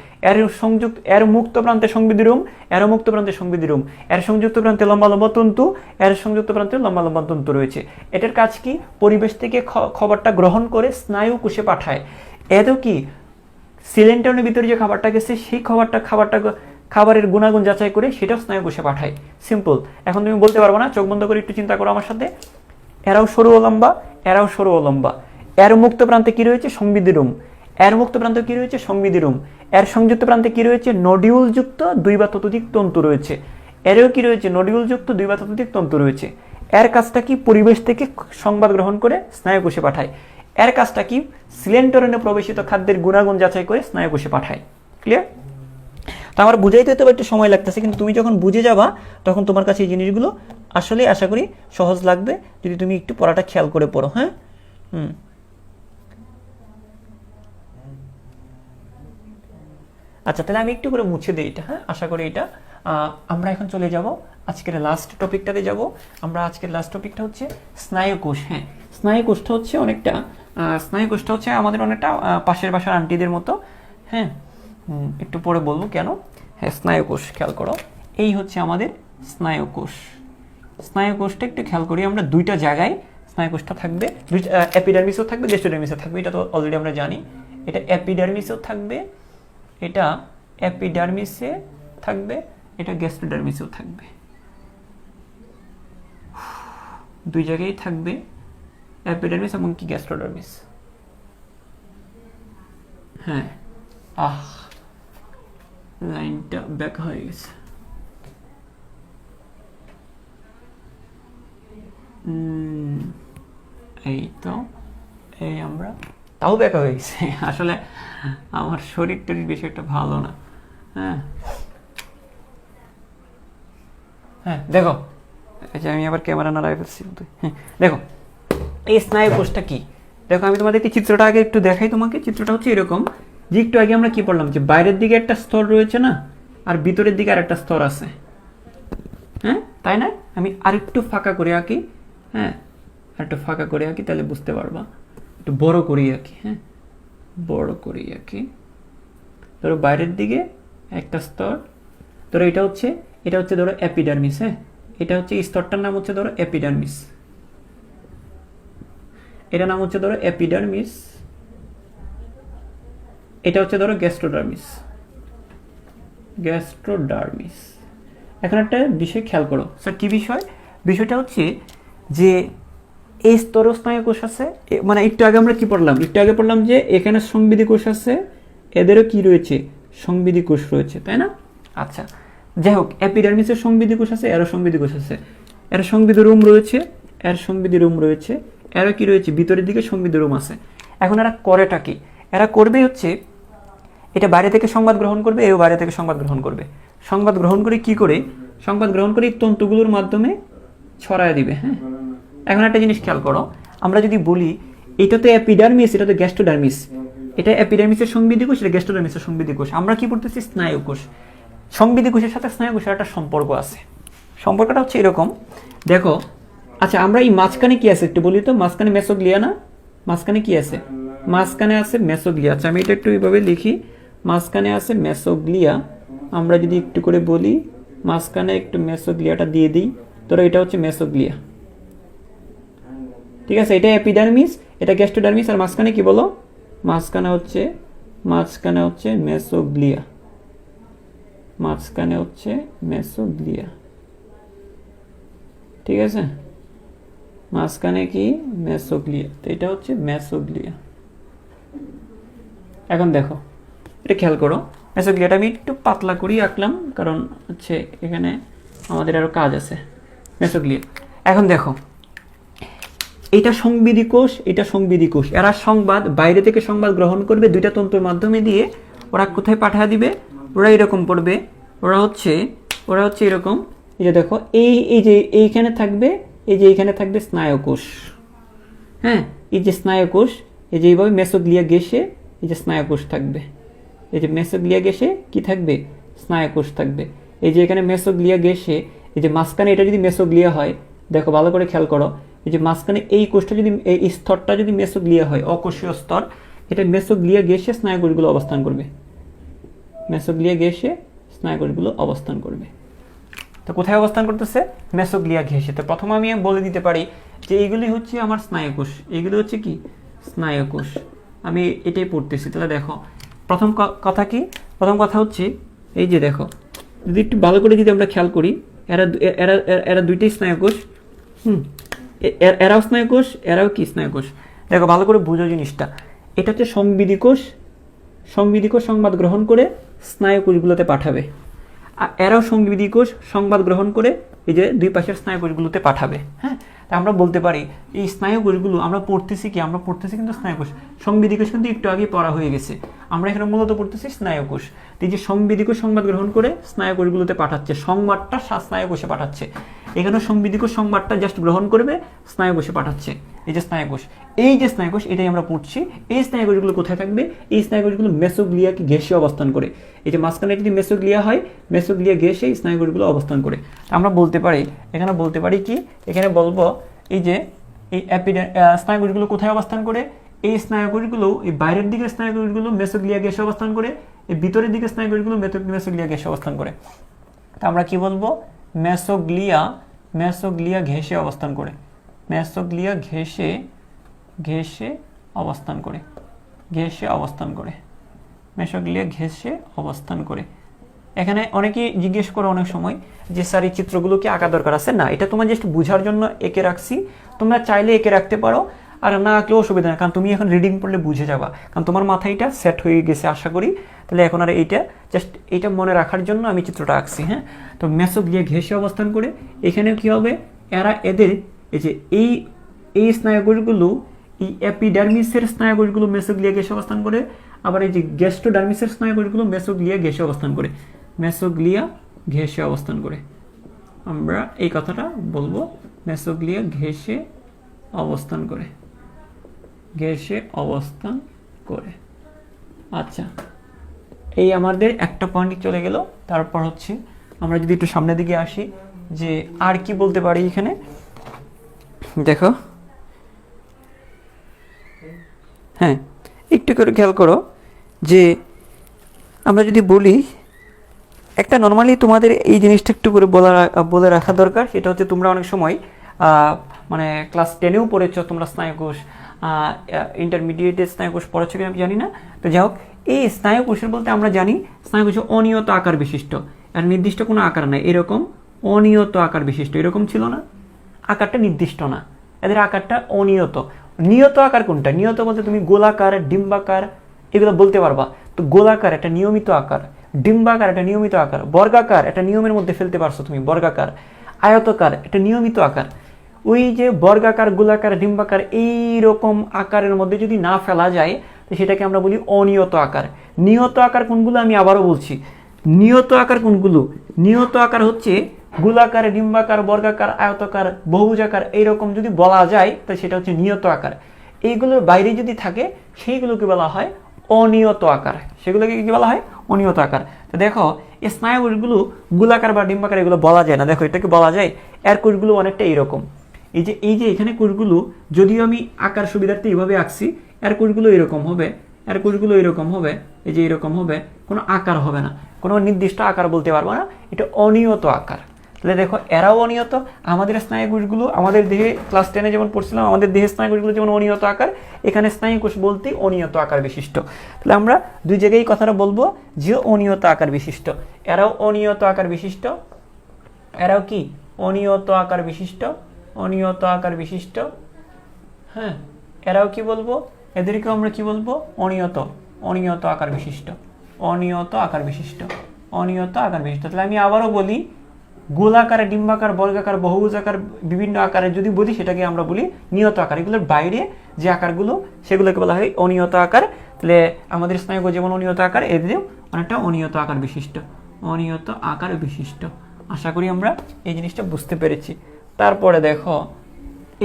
এর মুক্ত প্রান্তে সংবিধি রুম, এর মুক্ত প্রান্তে সংবিধি রুম। এর সংযুক্ত প্রান্তে লম্বা লম্বা তন্তু, এর সংযুক্ত প্রান্তে লম্বা লম্বা তন্তু রয়েছে। এটার কাজ কি? পরিবেশ থেকে খাবারটা গ্রহণ করে স্নায়ু কোষে পাঠায়। এত কি সিলেন্টারের ভিতরে যে খাবারটা গেছে সেই খাবারের গুণাগুণ যাচাই করে সেটাও স্নায়ু কোষে পাঠায়। সিম্পল। এখন তুমি বলতে পারবো না, চোখ বন্ধ করে একটু চিন্তা করো আমার সাথে। এরাও সরু ও লম্বা, এরাও সরু ও লম্বা। এর মুক্ত প্রান্তে কি রয়েছে? সংবিধি রুম। এর মুক্ত প্রান্তে কি রয়েছে? সংবিধি রুম। এর সংযুক্ত প্রান্তে কি রয়েছে? নডিউল যুক্ত 2 বা ততোধিক তন্তু রয়েছে। এরও কি রয়েছে? নডিউল যুক্ত 2 বা ততোধিক তন্তু রয়েছে। এর কাজটা কি? পরিবেশ থেকে সংবাদ গ্রহণ করে স্নায়ু কোষে পাঠায়। এর কাজটা কি? সিলেন্টারেনে প্রবেশিত খাদ্যের গুণাগুণ যাচাই করে স্নায়ু কোষে পাঠায়। ক্লিয়ার? তো আমার বুঝাইতে হয়তো একটু সময় লাগতেছে, কিন্তু তুমি যখন বুঝে যাবা তখন তোমার কাছে এই জিনিসগুলো আসলে আশা করি সহজ লাগবে, যদি তুমি একটু পড়াটা খেয়াল করে পড়ো। হ্যাঁ, আচ্ছা, তাহলে আমি একটু করে মুছে দিই এটা। হ্যাঁ, আশা করি এটা আমরা এখন চলে যাব আজকের লাস্ট টপিকটাতে যাব আমরা। আজকের লাস্ট টপিকটা হচ্ছে স্নায়ুকোষ। হ্যাঁ, স্নায়ুকোষটা হচ্ছে অনেকটা স্নায়ুকোষটা হচ্ছে আমাদের অনেকটা পাশের বাসার আন্টিদের মতো। হ্যাঁ, একটু পরে বলবো কেন। হ্যাঁ, স্নায়ুকোষ খেয়াল করো, এই হচ্ছে আমাদের স্নায়ুকোষ। স্নায়ুকোষটা একটু খেয়াল করি আমরা, দুইটা জায়গায় স্নায়ুকোষটা থাকবে, এপিডার্মিসও থাকবে, গ্যাস্ট্রোডার্মিসও থাকবে, এটা তো অলরেডি আমরা জানি। এটা এপিডার্মিসও থাকবে, এটা এপিডার্মিসে থাকবে, এটা গ্যাস্ট্রোডার্মিসেও থাকবে, দুই জায়গায় থাকবে এপিডার্মিস এবং কি গ্যাস্ট্রোডার্মিস। হ্যাঁ, লাইনটা ব্যাক হয়ে গেছে। এই তো, এই আমরা তাও ব্যাক হয়ে গেছে। আসলে আমার শরীর টরীর বেশি একটা ভালো না। হ্যাঁ হ্যাঁ, দেখো এই যে আমি আবার ক্যামেরা নাড়াই ফেলছি। হ্যাঁ, দেখো এই স্নায়ুকোষটা কি, দেখো আমি তোমাদেরকে চিত্রটা আগে একটু দেখাই তোমাকে। চিত্রটা হচ্ছে এরকম যে একটু আগে আমরা কি পড়লাম, যে বাইরের দিকে একটা স্তর রয়েছে না, আর ভিতরের দিকে আরেকটা স্তর আছে। হ্যাঁ, তাই না? আমি আরেকটু ফাঁকা করে আঁকি। হ্যাঁ, আরেকটু ফাঁকা করে আঁকি, তাহলে বুঝতে পারবা। একটু বড় করি আঁকি। হ্যাঁ, বড় করি আঁকি। ধরো বাইরের দিকে একটা স্তর, ধরো এটা হচ্ছে ধরো এপিডার্মিস। হ্যাঁ, এটা হচ্ছে স্তরটার নাম হচ্ছে ধরো এপিডার্মিস, এটা নাম হচ্ছে ধরো এপিডার্মিস, এটা হচ্ছে ধরো গ্যাস্ট্রোডার্মিস। গ্যাস্ট্রোডার্মিস। এখন একটা বিষয় খেয়াল করো স্যার, কি বিষয়? বিষয়টা হচ্ছে যে এই স্তরও স্নায়ুকোষ আছে। মানে একটু আগে আমরা কি পড়লাম, একটু আগে পড়লাম যে এখানে সংবিধি কোষ আছে, এদেরও কি রয়েছে, সংবিধি কোষ রয়েছে, তাই না? আচ্ছা, যাই হোক, এপিডার্মিসের সংবিধি কোষ আছে, এরও সংবিধি কোষ আছে, এর সংবিধি রুম রয়েছে, এর সংবিধি রুম রয়েছে, এরও কি রয়েছে, ভিতরের দিকে সংবিধি রুম আছে। এখন এরা করেটা কি? এরা করবে হচ্ছে এটা বাইরে থেকে সংবাদ গ্রহণ করবে, এও বাইরে থেকে সংবাদ গ্রহণ করবে। সংবাদ গ্রহণ করে কি করে? সংবাদ গ্রহণ করে তন্তুগুলোর মাধ্যমে ছড়ায় দিবে। হ্যাঁ, এখন একটা জিনিস খেয়াল করো, আমরা যদি বলি এটা তো এপিডার্মিস, এটা তো গ্যাস্ট্রোডার্মিস, এটা এপিডার্মিসের সংবিধি কোষ, এটা গ্যাস্ট্রোডার্মিসের সংবিধি কোষ, আমরা কি পড়তেছি? স্নায়ুকোষ। সংবিধি কোষের সাথে স্নায়ুকোষের একটা সম্পর্ক আছে। সম্পর্কটা হচ্ছে এরকম, দেখো। আচ্ছা, আমরা এই মাঝখানে কি আছে একটু বলি তো। মাঝখানে মেসোগ্লিয়া না? মাঝখানে কি আছে? মাঝখানে আছে মেসোগ্লিয়া। আচ্ছা, আমি এটা একটু এইভাবে লিখি, মাঝখানে আছে মেসোগ্লিয়া। আমরা যদি একটু করে বলি, মাঝখানে একটু মেসোগ্লিয়াটা দিয়ে দিই, ধরো এটা হচ্ছে মেসোগ্লিয়া। ঠিক আছে, এটা এপিডার্মিস, এটা গ্যাস্ট্রোডার্মিস, আর মাঝখানে কি বলো? মাঝখানে হচ্ছে মেসোগ্লিয়া। মাঝখানে হচ্ছে মেসোগ্লিয়া। ঠিক আছে, মাঝখানে কি? মেসোগ্লিয়া। তো এটা হচ্ছে মেসোগ্লিয়া। এখন দেখো, এটা খেয়াল করো, মেসোগ্লিয়াটা আমি একটু পাতলা করেই আঁকলাম, কারণ হচ্ছে এখানে আমাদের আরো কাজ আছে। মেসোগ্লিয়া। এখন দেখো, এটা সংবিধি কোষ, এটা সংবিধি কোষ। এরা সংবাদ বাইরে থেকে সংবাদ গ্রহণ করবে দুইটা তন্তুর মাধ্যমে দিয়ে। ওরা কোথায় পাঠিয়ে দিবে? ওরা এরকম পড়বে, ওরা হচ্ছে এরকম। এই যে দেখো, এই যে এইখানে থাকবে, এই যে এইখানে থাকবে স্নায়ুকোষ। হ্যাঁ, এই যে স্নায়ুকোষ, এই যে এইভাবে মেসোগ্লিয়া গেসে এই যে স্নায়ুকোষ থাকবে। এই যে মেসোগ্লিয়া গেসে কি থাকবে? স্নায়ুকোষ থাকবে। এই যে এখানে মেসোগ্লিয়া গেসে, এই যে মাঝখানে এটা যদি মেসোগ্লিয়া হয়, দেখো ভালো করে খেয়াল করো, এই যে মাঝখানে এই কোষটা যদি, এই স্তরটা যদি মেসোগ্লিয়া হয়, অকোষীয় স্তর, এটা মেসোগ্লিয়া গেসে স্নায়ুকোষগুলো অবস্থান করবে। মেসোগ্লিয়া গেসে স্নায়ুকোষগুলো অবস্থান করবে। তো কোথায় অবস্থান করতেছে? মেসোগ্লিয়া ঘেঁষে। তো প্রথমে আমি বলে দিতে পারি যে এইগুলি হচ্ছে আমার স্নায়ুকোষ, এইগুলি হচ্ছে কি? স্নায়ুকোষ। আমি এটাই পড়তেছি। তাহলে দেখো, প্রথম কথা কি? প্রথম কথা হচ্ছে এই যে দেখো, যদি একটু ভালো করে যদি আমরা খেয়াল করি, এরা দুইটাই স্নায়ুকোষ। এরাও স্নায়ুকোষ, এরাও কি? স্নায়ুকোষ। দেখো ভালো করে বুঝো জিনিসটা। এটা হচ্ছে সংবিধি কোষ। সংবিধি কোষ সংবাদ গ্রহণ করে স্নায়ুকোষগুলোতে পাঠাবে। আর এরাও সংবিধি কোষ সংবাদ গ্রহণ করে এই যে দুই পাশের স্নায়ুকোষগুলোতে পাঠাবে। হ্যাঁ, তা আমরা বলতে পারি এই স্নায়ুকোষগুলো আমরা পড়তেছি কি? আমরা পড়তেছি কিন্তু স্নায়ুকোষ। সংবিধি কোষ কিন্তু একটু আগে পড়া হয়ে গেছে। আমরা এখানে মূলত পড়তেছি স্নায়ুকোষ। তো এই যে সংবেদী কোষ সংবাদ গ্রহণ করে স্নায়ুকোষগুলোতে পাঠাচ্ছে, সংবাদটা স্নায়ুকোষে পাঠাচ্ছে। এখানে সংবেদী কোষ সংবাদটা জাস্ট গ্রহণ করবে, স্নায়ুকোষে পাঠাচ্ছে। এই যে স্নায়ুকোষ, এই যে স্নায়ুকোষ, এটাই আমরা পড়ছি। এই স্নায়ুকোষগুলো কোথায় থাকবে? এই স্নায়ুকোষগুলো মেসোগ্লিয়াকে ঘেঁষে অবস্থান করে। এই যে মাঝখানে যদি মেসোগ্লিয়া হয়, মেসোগ্লিয়া ঘেঁষে এই স্নায়ুকোষগুলো অবস্থান করে। আমরা বলতে পারি, এখানে বলতে পারি কি, এখানে বলবো এই যে এই স্নায়ুকোষগুলো কোথায় অবস্থান করে? এই স্নায়ুকোষগুলো, এই বাইরের দিকের স্নায়ুকোষগুলো মেসোগ্লিয়া ঘেঁষে অবস্থান করে, এই ভিতরের দিকের স্নায়ুকোষগুলো মেসোগ্লিয়া ঘেঁষে অবস্থান করে। তা আমরা কি বলবো? মেসোগ্লিয়া ঘেঁষে অবস্থান করে, মেসোগ্লিয়া ঘেঁষে অবস্থান করে, মেসোগ্লিয়া ঘেঁষে অবস্থান করে। এখানে অনেকেই জিজ্ঞেস করো অনেক সময় যে স্যার এই চিত্রগুলো কি আঁকা দরকার আছে? না, এটা তোমার জাস্ট বোঝার জন্য এঁকে রাখছি। তোমরা চাইলে এঁকে রাখতে পারো, আর না আঁকলেও অসুবিধা নেই, কারণ তুমি এখন রিডিং পড়লে বুঝে যাবা, কারণ তোমার মাথায় এটা সেট হয়ে গেছে আশা করি। তাহলে এখন আর এইটা জাস্ট এইটা মনে রাখার জন্য আমি চিত্রটা আঁকছি। হ্যাঁ, তো মেসোগ্লিয়া ঘেঁষে অবস্থান করে। এখানেও কি হবে? এদের এই যে এই স্নায়ুকোষগুলো, এই এপিডার্মিসের স্নায়ুকোষগুলো মেসোগ্লিয়া ঘেঁষে অবস্থান করে, আবার এই যে গ্যাস্ট্রোডার্মিসের স্নায়ুকোষগুলো মেসোগ্লিয়া ঘেঁষে অবস্থান করে, মেসোগ্লিয়া ঘেঁষে অবস্থান করে। আমরা এই কথাটা বলবো, মেসোগ্লিয়া ঘেঁষে অবস্থান করে, আচ্ছা, এই আমাদের একটা পয়েন্ট চলে গেল। তারপর হচ্ছে আমরা যদি একটু সামনের দিকে আসি, যে আর কি বলতে পারি এখানে দেখো। হ্যাঁ, একটু করে খেয়াল করো যে আমরা যদি বলি, একটা নর্মালি তোমাদের এই জিনিসটা একটু করে বলে রাখা দরকার। সেটা হচ্ছে তোমরা অনেক সময় মানে ক্লাস 10-এও পড়েছ তোমরা স্নায়ুকোষ, ইন্টারমিডিয়েটের স্নায়ুকোষ পড়েছ কিনা আমি জানি না। তো যাই হোক, এই স্নায়ুকোষের বলতে আমরা জানি স্নায়ুকোষ অনিয়ত আকার বিশিষ্ট, আর নির্দিষ্ট কোনো আকার নাই। এরকম অনিয়ত আকার বিশিষ্ট, এরকম ছিল না, আকারটা নির্দিষ্ট না, এদের আকারটা অনিয়ত। নিয়ত আকার কোনটা? নিয়ত বলতে তুমি গোলাকার, ডিম্বাকার এগুলো বলতে পারবা। তো গোলাকার একটা নিয়মিত আকার, ডিম্বাকার একটা নিয়মিত আকার, বর্গাকার একটা নিয়মের মধ্যে ফেলতে পারছো তুমি, বর্গাকার। আয়তকার একটা নিয়মিত আকার। ওই যে বর্গাকার, গোলাকার, ডিম্বাকার এইরকম আকারের মধ্যে যদি না ফেলা যায়, তো সেটাকে আমরা বলি অনিয়ত আকার। নিয়ত আকার কোনগুলো আমি আবারও বলছি, নিয়ত আকার কোনগুলো? নিয়ত আকার হচ্ছে গোলাকার, ডিম্বাকার, বর্গাকার, আয়তাকার, বহুভুজাকার এইরকম যদি বলা যায়, তো সেটা হচ্ছে নিয়ত আকার। এইগুলোর বাইরে যদি থাকে সেইগুলোকে বলা হয় অনিয়ত আকার, সেগুলোকে কি বলা হয়? অনিয়ত আকার। তো দেখো, এই স্নায়ুকোষগুলো গোলাকার বা ডিম্বাকার এগুলো বলা যায় না। দেখো, এটাকে বলা যায়, এর কোষগুলো অনেকটা এইরকম। এই যে এখানে কোষগুলো যদিও আমি আকার সুবিধার্থে এইভাবে আঁকছি, এর কোষগুলো এরকম হবে, এর কোষগুলো এরকম হবে, এই যে এরকম হবে, কোনো আকার হবে না, কোনো নির্দিষ্ট আকার বলতে পারবো না, এটা অনিয়ত আকার। তাহলে দেখো, এরাও অনিয়ত। আমাদের স্নায়ুকোষগুলো আমাদের দেহে ক্লাস 10-এ যেমন পড়ছিলাম, আমাদের দেহের স্নায়ুকোষগুলো যেমন অনিয়ত আকার, এখানে স্নায়ুকোষ বলতেই অনিয়ত আকার বিশিষ্ট। তাহলে আমরা দুই জায়গায় কথাটা বলবো যে অনিয়ত আকার বিশিষ্ট। এরাও অনিয়ত আকার বিশিষ্ট, এরাও কি অনিয়ত আকার বিশিষ্ট, অনিয়ত আকার বিশিষ্ট। হ্যাঁ, এরাও কি বলবো? এদেরকেও আমরা কি বলবো? অনিয়ত আকার বিশিষ্ট, অনিয়ত আকার বিশিষ্ট, অনিয়ত আকার বিশিষ্ট। তাহলে আমি আবারও বলি, গোলাকার, ডিম্বাকার, বর্গাকার, বহুভুজাকার বিভিন্ন আকারে যদি বলি, সেটাকে আমরা বলি নিয়ত আকার। এগুলোর বাইরে যে আকারগুলো সেগুলোকে বলা হয় অনিয়ত আকার। তাহলে আমাদের স্নায়ুকোষ যেমন অনিয়ত আকার, এদেরও অনেকটা অনিয়ত আকার বিশিষ্ট, অনিয়ত আকার বিশিষ্ট। আশা করি আমরা এই জিনিসটা বুঝতে পেরেছি। তারপরে দেখো,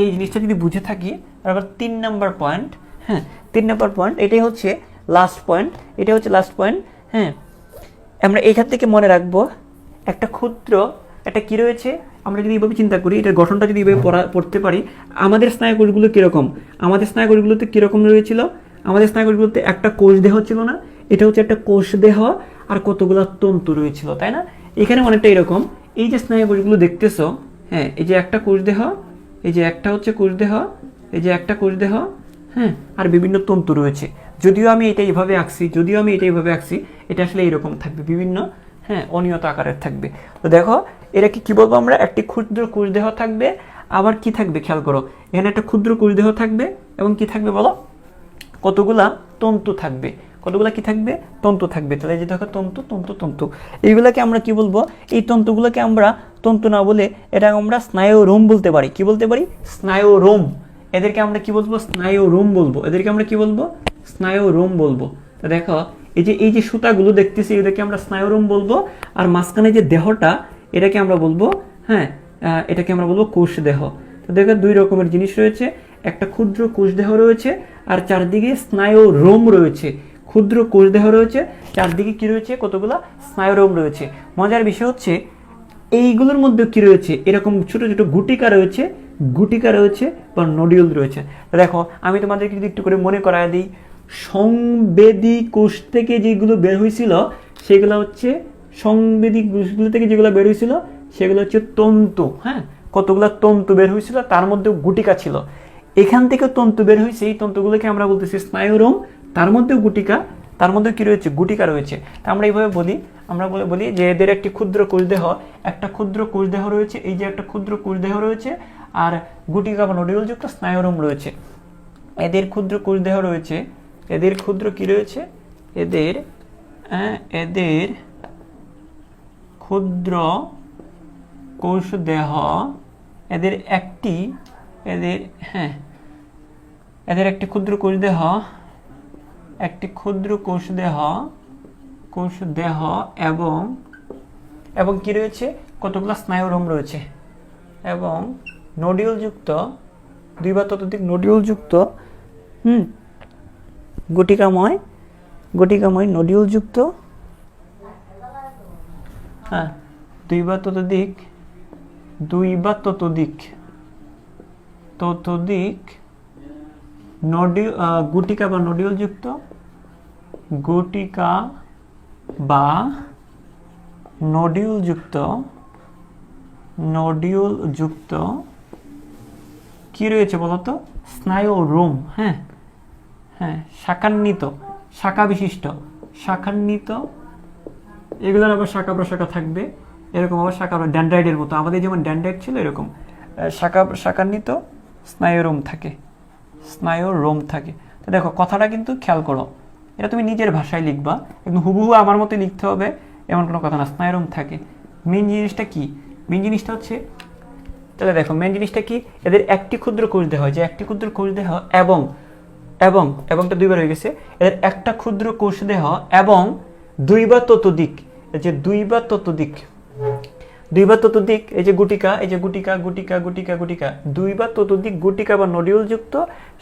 এই জিনিসটা যদি বুঝে থাকি, তারপর 3 নম্বর পয়েন্ট। হ্যাঁ, 3 নম্বর পয়েন্ট, এটাই হচ্ছে লাস্ট পয়েন্ট, এটাই হচ্ছে লাস্ট পয়েন্ট। হ্যাঁ, আমরা এইখান থেকে মনে রাখবো একটা ক্ষুদ্র একটা কি রয়েছে। আমরা যদি এইভাবে চিন্তা করি, এটার গঠনটা যদি এইভাবে পড়তে পারি, আমাদের স্নায়ুকোষগুলো কীরকম, আমাদের স্নায়ুকোষগুলোতে কীরকম রয়েছিল? আমাদের স্নায়ুকোষগুলোতে একটা কোষ দেহ ছিল না, এটা হচ্ছে একটা কোষ দেহ, আর কতগুলো তন্তু রয়েছিল, তাই না? এখানে অনেকটা এরকম। এই যে স্নায়ুকোষগুলো দেখতেছো, হ্যাঁ, এই যে একটা কোষ দেহ, এই যে একটা হচ্ছে কোষ দেহ, এই যে একটা কোষ দেহ, হ্যাঁ, আর বিভিন্ন তন্তু রয়েছে। যদিও আমি এটা এইভাবে আঁকছি, এটা আসলে এইরকম থাকবে, বিভিন্ন হ্যাঁ অনিয়ত আকারের থাকবে। তো দেখো, এরা কি বলবো আমরা? একটি ক্ষুদ্র কোষ দেহ থাকবে, আবার কি থাকবে খেয়াল করো, এখানে একটা ক্ষুদ্র কোষ দেহ থাকবে, এবং কি থাকবে বলো? কতগুলা তন্তু থাকবে, কতগুলা কি থাকবে? তন্তু থাকবে। তাহলে যে দেখো, তন্তু তন্তু তন্তু, এইগুলাকে আমরা কি বলবো? এই তন্তুগুলোকে আমরা তন্তু না বলে এটা আমরা স্নায়ুরোম বলতে পারি। কি বলতে পারি? স্নায়ুরোম। এদেরকে আমরা কি বলবো? স্নায়ুরোম বলবো। এদেরকে আমরা কি বলবো? স্নায়ুরোম বলবো। তো দেখো এই যে সুতাগুলো দেখতেছি এটাকে আমরা স্নায়ুরোম বলবো, আর মাঝখানে যে দেহটা এটাকে আমরা বলবো, হ্যাঁ এটাকে আমরা বলবো কোষ দেহ। তো দেখো দুই রকমের জিনিস রয়েছে, একটা ক্ষুদ্র কোষ দেহ রয়েছে আর চারদিকে স্নায়ুরোম রয়েছে। ক্ষুদ্র কোষ দেহ রয়েছে, চারদিকে কি রয়েছে, কতগুলা স্নায়ুরোম রয়েছে। মজার বিষয় হচ্ছে এইগুলোর মধ্যে কি রয়েছে, এরকম ছোট ছোট গুটিকা রয়েছে বা নডিউল রয়েছে। দেখো আমি তোমাদেরকে যদি একটু করে মনে করায় দিই, সংবেদী কোষ থেকে যেগুলো বের হয়েছিল সেগুলো হচ্ছে সংবেদী কোষগুলো থেকে যেগুলো বের হয়েছিল সেগুলো হচ্ছে তন্তু। হ্যাঁ, কতগুলো তন্তু বের হয়েছিল, তার মধ্যে গুটিকা ছিল। এখান থেকে তন্তু বের হয়েছে, এই তন্তুগুলোকে আমরা বলতেছি স্নায়ুরোম, তার মধ্যেও গুটিকা, তার মধ্যে কি রয়েছে, গুটিকা রয়েছে। তা আমরা এইভাবে বলি, আমরা বলি যে এদের একটি ক্ষুদ্র কোষদেহ, একটা ক্ষুদ্র কোষদেহ রয়েছে, এই যে একটা ক্ষুদ্র কোষদেহ রয়েছে আর গুটিকা বা নডিউলযুক্ত স্নায়ুরোম রয়েছে। এদের ক্ষুদ্র কোষদেহ রয়েছে, এদের ক্ষুদ্র কি রয়েছে, এদের ক্ষুদ্র কোষদেহ, এদের একটি ক্ষুদ্র কোষদেহ, একটি ক্ষুদ্র কোষদেহ এবং কি রয়েছে, কতগুলো স্নায়ুরোম রয়েছে এবং নডিউলযুক্ত, দুই বা ততোধিক নডিউলযুক্ত গুটিকাময় নডিউলযুক্ত, হ্যাঁ দুই বা ততোধিক গুটিকা বা নডিউলযুক্ত নডিউলযুক্ত কি রয়েছে বলতো, স্নায়ুরোম। হ্যাঁ, শাখান্বিত, শাখা বিশিষ্ট, এগুলোর আবার শাখা প্রশাখা থাকবে, এরকম আবার শাখা ড্যান্ড্রাইডের মতো, আমাদের যেমন ড্যান্ড্রাইড ছিল এরকম শাখান্বিত স্নায়ুরোম থাকে। তো দেখো কথাটা কিন্তু খেয়াল করো, এটা তুমি নিজের ভাষায় লিখবা, একদম হুবহু আমার মতো লিখতে হবে এমন কোনো কথা না। স্নায়ুরোম থাকে, মেন জিনিসটা কি, মেন জিনিসটা হচ্ছে, তাহলে দেখো মেন জিনিসটা কি, এদের একটি ক্ষুদ্র কোষদেহ, যে একটি ক্ষুদ্র কোষদেহ এবংটা দুইবার হয়ে গেছে, এদের একটা ক্ষুদ্র কোষদেহ এবং দুই বা ততোধিক, এই যে দুই বা ততোধিক, এই যে গুটিকা, দুই বা ততোধিক গুটিকা বা নডিউলযুক্ত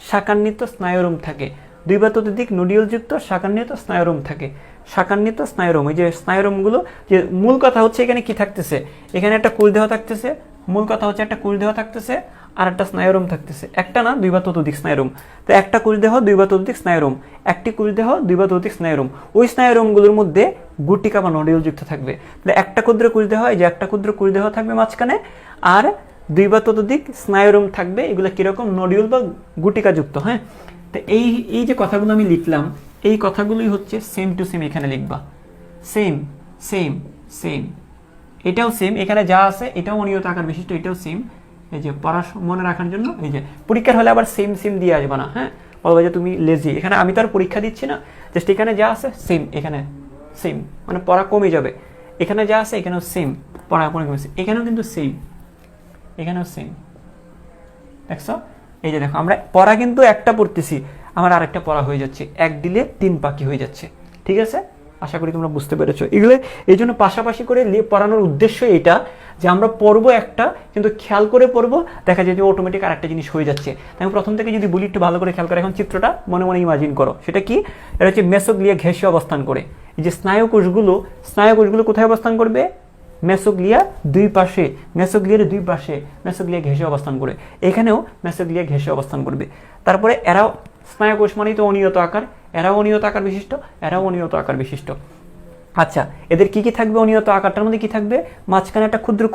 শাখান্বিত স্নায়ুরোম থাকে। দুই বা ততোধিক নডিউলযুক্ত শাখান্বিত স্নায়ুরোম থাকে। শাখান্বিত স্নায়ুরোম, এই যে স্নায়ুরোমগুলো, যে মূল কথা হচ্ছে এখানে কি থাকতেছে, এখানে একটা কোষদেহ থাকতেছে, মূল কথা হচ্ছে একটা কোষদেহ থাকতেছে আর একটা স্নায়ুরোম থাকতেছে, একটা না দুই বা ততোধিক স্নায়ুরোম। তো একটা কোষদেহ দুই বা ততোধিক স্নায়ুরোম, একটি কোষদেহ দুই বা ততোধিক স্নায়ুরোম, ওই স্নায়ুরোমগুলোর মধ্যে গুটিকা বা নডিউলযুক্ত থাকবে। তাহলে একটা ক্ষুদ্র কোষদেহ, এই যে একটা ক্ষুদ্র কোষদেহ থাকবে মাঝখানে, আর দুই বা ততোধিক স্নায়ুরোম থাকবে, এগুলো কিরকম, নডিউল বা গুটিকাযুক্ত। হ্যাঁ, তো এই যে কথাগুলো আমি লিখলাম, এই কথাগুলোই হচ্ছে সেম টু সেম এখানে লিখবা, সেম, এটাও সেম, এখানে যা আছে এটাও অনিয়ত আকার বিশিষ্ট, এটাও সেম। এই যে পড়া মনে রাখার জন্য, এই যে পরীক্ষার হলে আবার সেম দিয়ে আসবে না। হ্যাঁ, বলবো যে তুমি লেজি, এখানে আমি তো আর পরীক্ষা দিচ্ছি না, জাস্ট এখানে যা আছে সেম, এখানে সেম, মানে পড়া কমে যাবে। এখানে যা আছে এখানেও সেম, পড়া কমেছে, এখানেও কিন্তু সেম, দেখছো। এই যে দেখো আমরা পড়া কিন্তু একটা পড়তেছি, আমার আরেকটা পড়া হয়ে যাচ্ছে, এক দিলে তিন পাখি হয়ে যাচ্ছে। ঠিক আছে, আশা করি তোমরা বুঝতে পেরেছো। এগুলো এই জন্য পাশাপাশি করে পড়ানোর উদ্দেশ্য এটা যে আমরা পড়বো একটা, কিন্তু খেয়াল করে পড়বো, দেখা যায় যে অটোমেটিক আরেকটা জিনিস হয়ে যাচ্ছে। তাই আমি প্রথম থেকে যদি বলি একটু ভালো করে খেয়াল করে, এখন চিত্রটা মনে মনে ইমাজিন করো, সেটা কি, এটা হচ্ছে মেসোগ্লিয়া ঘেঁষে অবস্থান করে। এই যে স্নায়ুকোষগুলো কোথায় অবস্থান করবে, মেসোগ্লিয়া দুই পাশে, মেসোগ্লিয়ার দুই পাশে মেসোগ্লিয়া ঘেঁষে অবস্থান করে, এখানেও মেসোগ্লিয়া ঘেঁষে অবস্থান করবে। তারপরে এরাও স্নায়ুকোষ মানেই তো অনিয়ত আকার, এরাও অনিয়ত আকার বিশিষ্ট, আচ্ছা এদের কি থাকবে, অনিয়ত আকারটার মধ্যে কি থাকবে, মাঝখানে একটা ক্ষুদ্র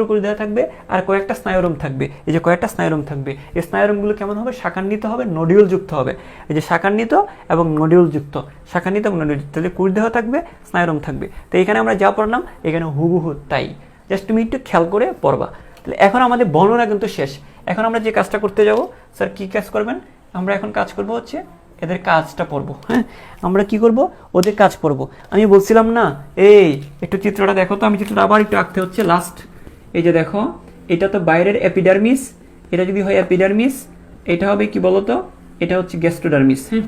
কোষদেহ থাকবে আর কয়েকটা স্নায়ুরোম থাকবে। এই যে কয়েকটা স্নায়ুরোম থাকবে, এই স্নায়ুরোমগুলো কেমন হবে, শাখান্বিত হবে, নডিউলযুক্ত হবে। এই যে শাখান্বিত এবং নডিউলযুক্ত, তাহলে কোষদেহ থাকবে, স্নায়ুরোম থাকবে। তো এখানে আমরা যা পড়লাম এখানে হুবহু তাই, জাস্ট তুমি একটু খেয়াল করে পড়বা। তাহলে এখন আমাদের বর্ণনা কিন্তু শেষ। এখন আমরা যে কাজটা করতে যাব, স্যার কি কাজ করবেন, আমরা এখন কাজ করব হচ্ছে এদের কাজটা পড়বো। হ্যাঁ, আমরা কি করব, ওদের কাজ পড়বো। আমি বলছিলাম না, এই একটু চিত্রটা দেখো তো, আমি চিত্রটা আবার একটু আঁকতে হচ্ছে লাস্ট। এই যে দেখো, এটা তো বাইরের এপিডার্মিস, এটা যদি হয় এপিডার্মিস, এটা হবে কি বলতো, এটা হচ্ছে গ্যাস্ট্রোডার্মিস। হ্যাঁ,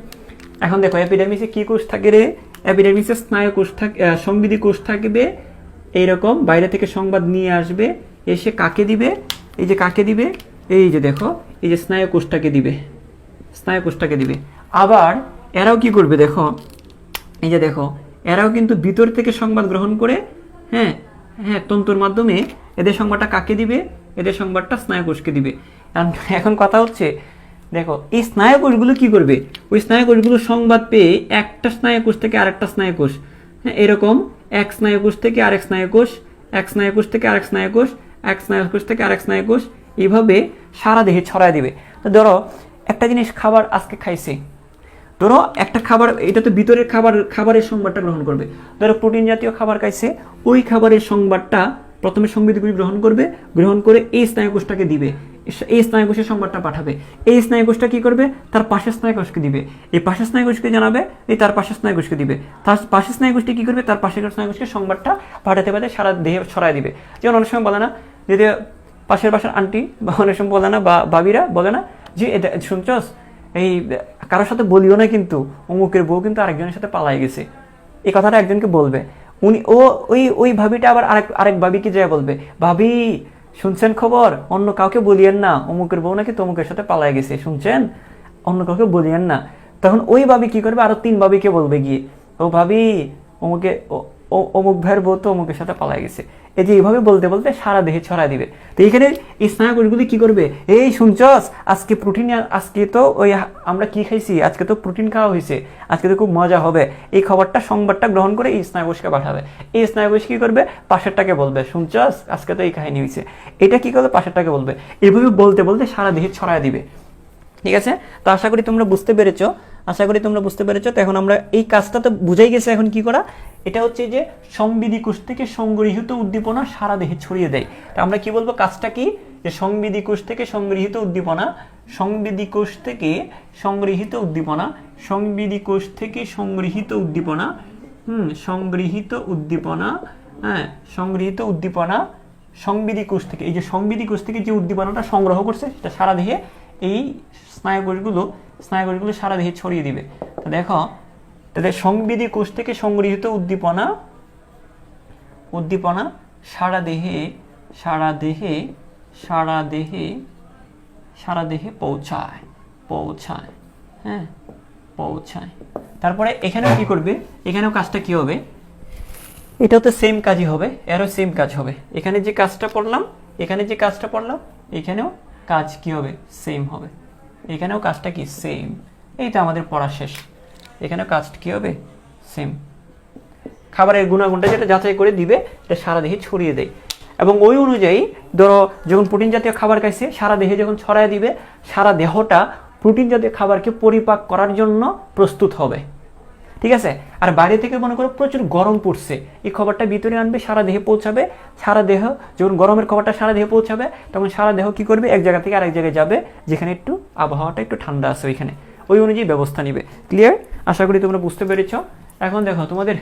এখন দেখো এপিডার্মিসে কি কোষ থাকে রে? এপিডার্মিসে স্নায়ু কোষ থাকে, সংবিধি কোষ থাকবে এইরকম, বাইরে থেকে সংবাদ নিয়ে আসবে, এসে কাকে দিবে? এই যে কাকে দিবে, এই যে দেখো এই যে স্নায়ু কোষটাকে দিবে, স্নায়ু কোষটাকে দিবে। আবার এরাও কি করবে দেখো, এই যে দেখো এরাও কিন্তু ভিতর থেকে সংবাদ গ্রহণ করে, হ্যাঁ হ্যাঁ, তন্তুর মাধ্যমে এদের সংবাদটা কাকে দিবে? এদের সংবাদটা স্নায়ু কোষকে দিবে। এখন কথা হচ্ছে দেখো এই স্নায়ু কোষগুলো কি করবে? ওই স্নায়ু কোষগুলো সংবাদ পেয়ে একটা স্নায়ু কোষ থেকে আরেকটা স্নায়ু কোষ, হ্যাঁ এরকম এক স্নায়ু কোষ থেকে আরেক স্নায়ু কোষ, এক স্নায়ু কোষ থেকে আরেক স্নায়ু কোষ, এক স্নায়ু কোষ থেকে আরেক স্নায়ু কোষ, এইভাবে সারা দেহে ছড়ায় দিবে। তো ধরো একটা জিনিস খাবার আজকে খাইছে, ধরো একটা খাবার, এটা তো ভিতরের খাবারের সংবাদটা গ্রহণ করবে। ধরো প্রোটিন জাতীয় খাবার খাইছে, ওই খাবারের সংবাদটা প্রথমে সংবিধিগুলি গ্রহণ করবে, গ্রহণ করে এই স্নায়ুকোষটাকে দিবে, এই স্নায়ুকোষের সংবাদটা পাঠাবে। এই স্নায়ুকোষটা কি করবে? তার পাশের স্নায়ুকোষকে দিবে, এই পাশের স্নায়ুকোষকে জানাবে, এই তার পাশের স্নায়ুকোষকে দিবে, তার পাশের স্নায়ুকোষটি কি করবে? তার পাশের স্নায়ুকোষকে সংবাদটা পাঠাতে পাঠাতে সারা দেহে ছড়ায় দিবে। যেমন অনেক সময় বলে না, যদি পাশের বাসার আন্টি বা অনেক সময় বলে না, বা ভাবিরা বলে না যে শুনছস এই কারোর সাথে বলিও না কিন্তু অমুকের বউ কিন্তু আরেকজনের সাথে পালাই গেছে, এই কথাটা একজনকে বলবে। উনি ওই ভাবিটা আবার আরেক ভাবিকে যায় বলবে, ভাবি শুনছেন খবর? অন্য কাউকে বলিয়েন না, অমুকের বউ নাকি তমুকের সাথে পালাই গেছে, শুনছেন? অন্য কাউকে বলিয়েন না। তখন ওই ভাবি কি করবে? আরো 3 ভাবিকে বলবে গিয়ে, ও ভাবি অমুক ভাইয়ের বউ তো অমুকের সাথে পালাই গেছে। এই যে এইভাবে বলতে বলতে সারা দেহে ছড়ায় দিবে। তো এইখানে এই স্নায়ুকোষগুলি কি করবে? এই শুনছস আজকে প্রোটিন, আজকে তো ওই আমরা কি খাইছি, আজকে তো প্রোটিন খাওয়া হয়েছে, আজকে তো খুব মজা হবে, এই খবরটা সংবাদটা গ্রহণ করে এই স্নায়ুকোষকে পাঠাবে। এই স্নায়ুকোষ কি করবে? পাশেরটাকে বলবে, শুনছস আজকে তো এই কাহিনী হয়েছে, এটা কি করবে? পাশেরটাকে বলবে। এইভাবে বলতে বলতে সারা দেহে ছড়ায় দিবে। ঠিক আছে? তো আশা করি তোমরা বুঝতে পেরেছো, আশা করি তোমরা বুঝতে পেরেছো। তো এখন আমরা এই কাজটা তো বুঝাই গেছে, এখন কি করা? এটা হচ্ছে যে সংবিধি কোষ থেকে সংগৃহীত উদ্দীপনা সারা দেহে ছড়িয়ে দেয়। তো আমরা কি বলবো? কাজটা কি? যে সংবিধি কোষ থেকে সংগৃহীত উদ্দীপনা, সংবিধি কোষ থেকে সংগৃহীত উদ্দীপনা, সংবিধি কোষ থেকে সংগৃহীত উদ্দীপনা, সংগৃহীত উদ্দীপনা, হ্যাঁ সংগৃহীত উদ্দীপনা সংবিধি কোষ থেকে, এই যে সংবিধি কোষ থেকে যে উদ্দীপনাটা সংগ্রহ করছে সেটা সারা দেহে এই স্নায়ুকোষগুলো সারা দেহে ছড়িয়ে দিবে। তো দেখো তাদের সংবিধি কোষ থেকে সংগৃহীত উদ্দীপনা সারা দেহে পৌঁছায়, হ্যাঁ পৌঁছায়। তারপরে এখানেও কি করবে? এখানেও কাজটা কি হবে? এটাও তো সেম কাজই হবে, এরও সেম কাজ হবে। এখানে যে কাজটা পড়লাম, এখানেও কাজ কি হবে? সেম হবে। এখানেও কাজটা কি? সেম। এই তো আমাদের পড়া শেষ। এখানেও কাজটা কি হবে? সেম। খাবারের গুণাগুণটা যেটা যাচাই করে দিবে, এটা সারা দেহে ছড়িয়ে দেয়। এবং ওই অনুযায়ী ধরো যখন প্রোটিন জাতীয় খাবার খাইছে, সারা দেহে যখন ছড়ায় দিবে, সারা দেহটা প্রোটিন জাতীয় খাবারকে পরিপাক করার জন্য প্রস্তুত হবে। ঠিক আছে? আর বাইরে থেকে মনে করো প্রচুর গরম পড়ছে, এই খবরটা ভিতরে আনবে, সারা দেহে পৌঁছাবে। সারা দেহ যখন গরমের খবরটা সারা দেহে পৌঁছাবে, তখন সারা দেহ কি করবে? এক জায়গা থেকে আরেক জায়গায় যাবে, যেখানে একটু আবহাওয়াটা একটু ঠান্ডা আছে, ওইখানে ওই অনুযায়ী ব্যবস্থা নিবে। ক্লিয়ার? আশা করি তোমরা বুঝতে পেরেছ। এখন দেখো তোমাদের,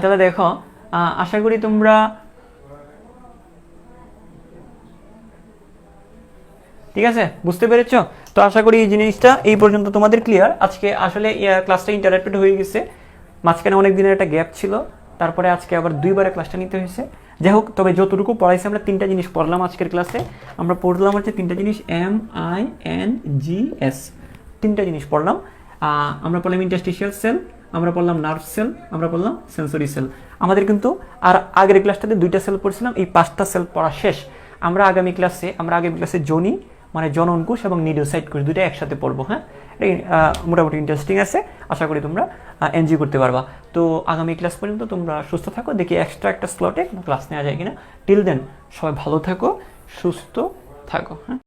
তাহলে দেখো আশা করি তোমরা ঠিক আছে বুঝতে পেরেছো। তো আশা করি এই জিনিসটা এই পর্যন্ত তোমাদের ক্লিয়ার। আজকে আসলে ক্লাসটা ইন্টারেক্টেড হয়ে গেছে, মাঝখানে অনেক দিনের একটা গ্যাপ ছিল, তারপরে আজকে আবার 2বারে ক্লাসটা নিতে হয়েছে। যাই হোক, তবে যতটুকু পড়াইছি আমরা 3টা জিনিস পড়লাম আজকের ক্লাসে। আমরা পড়লাম হচ্ছে 3টা জিনিস, MINGS, 3টা জিনিস পড়লাম। আমরা পড়লাম ইন্টারস্টিশিয়াল সেল, আমরা পড়লাম নার্ভ সেল, আমরা পড়লাম সেন্সরি সেল। আমাদের কিন্তু আর আগের ক্লাসটাতে 2টা সেল পড়ছিলাম, এই 5টা সেল পড়া শেষ। আমরা আগামী ক্লাসে যোনি মানে জনন কোষ এবং নিউরোসাইট কোষ 2টা একসাথে পড়বো। হ্যাঁ, মোটামুটি ইন্টারেস্টিং আছে, আশা করি তোমরা এনজয় করতে পারবা। তো আগামী ক্লাস পর্যন্ত তোমরা সুস্থ থাকো, দেখি এক্সট্রা একটা স্লটে ক্লাস নেওয়া যায় কিনা। টিল দেন সবাই ভালো থাকো, সুস্থ থাকো। হ্যাঁ।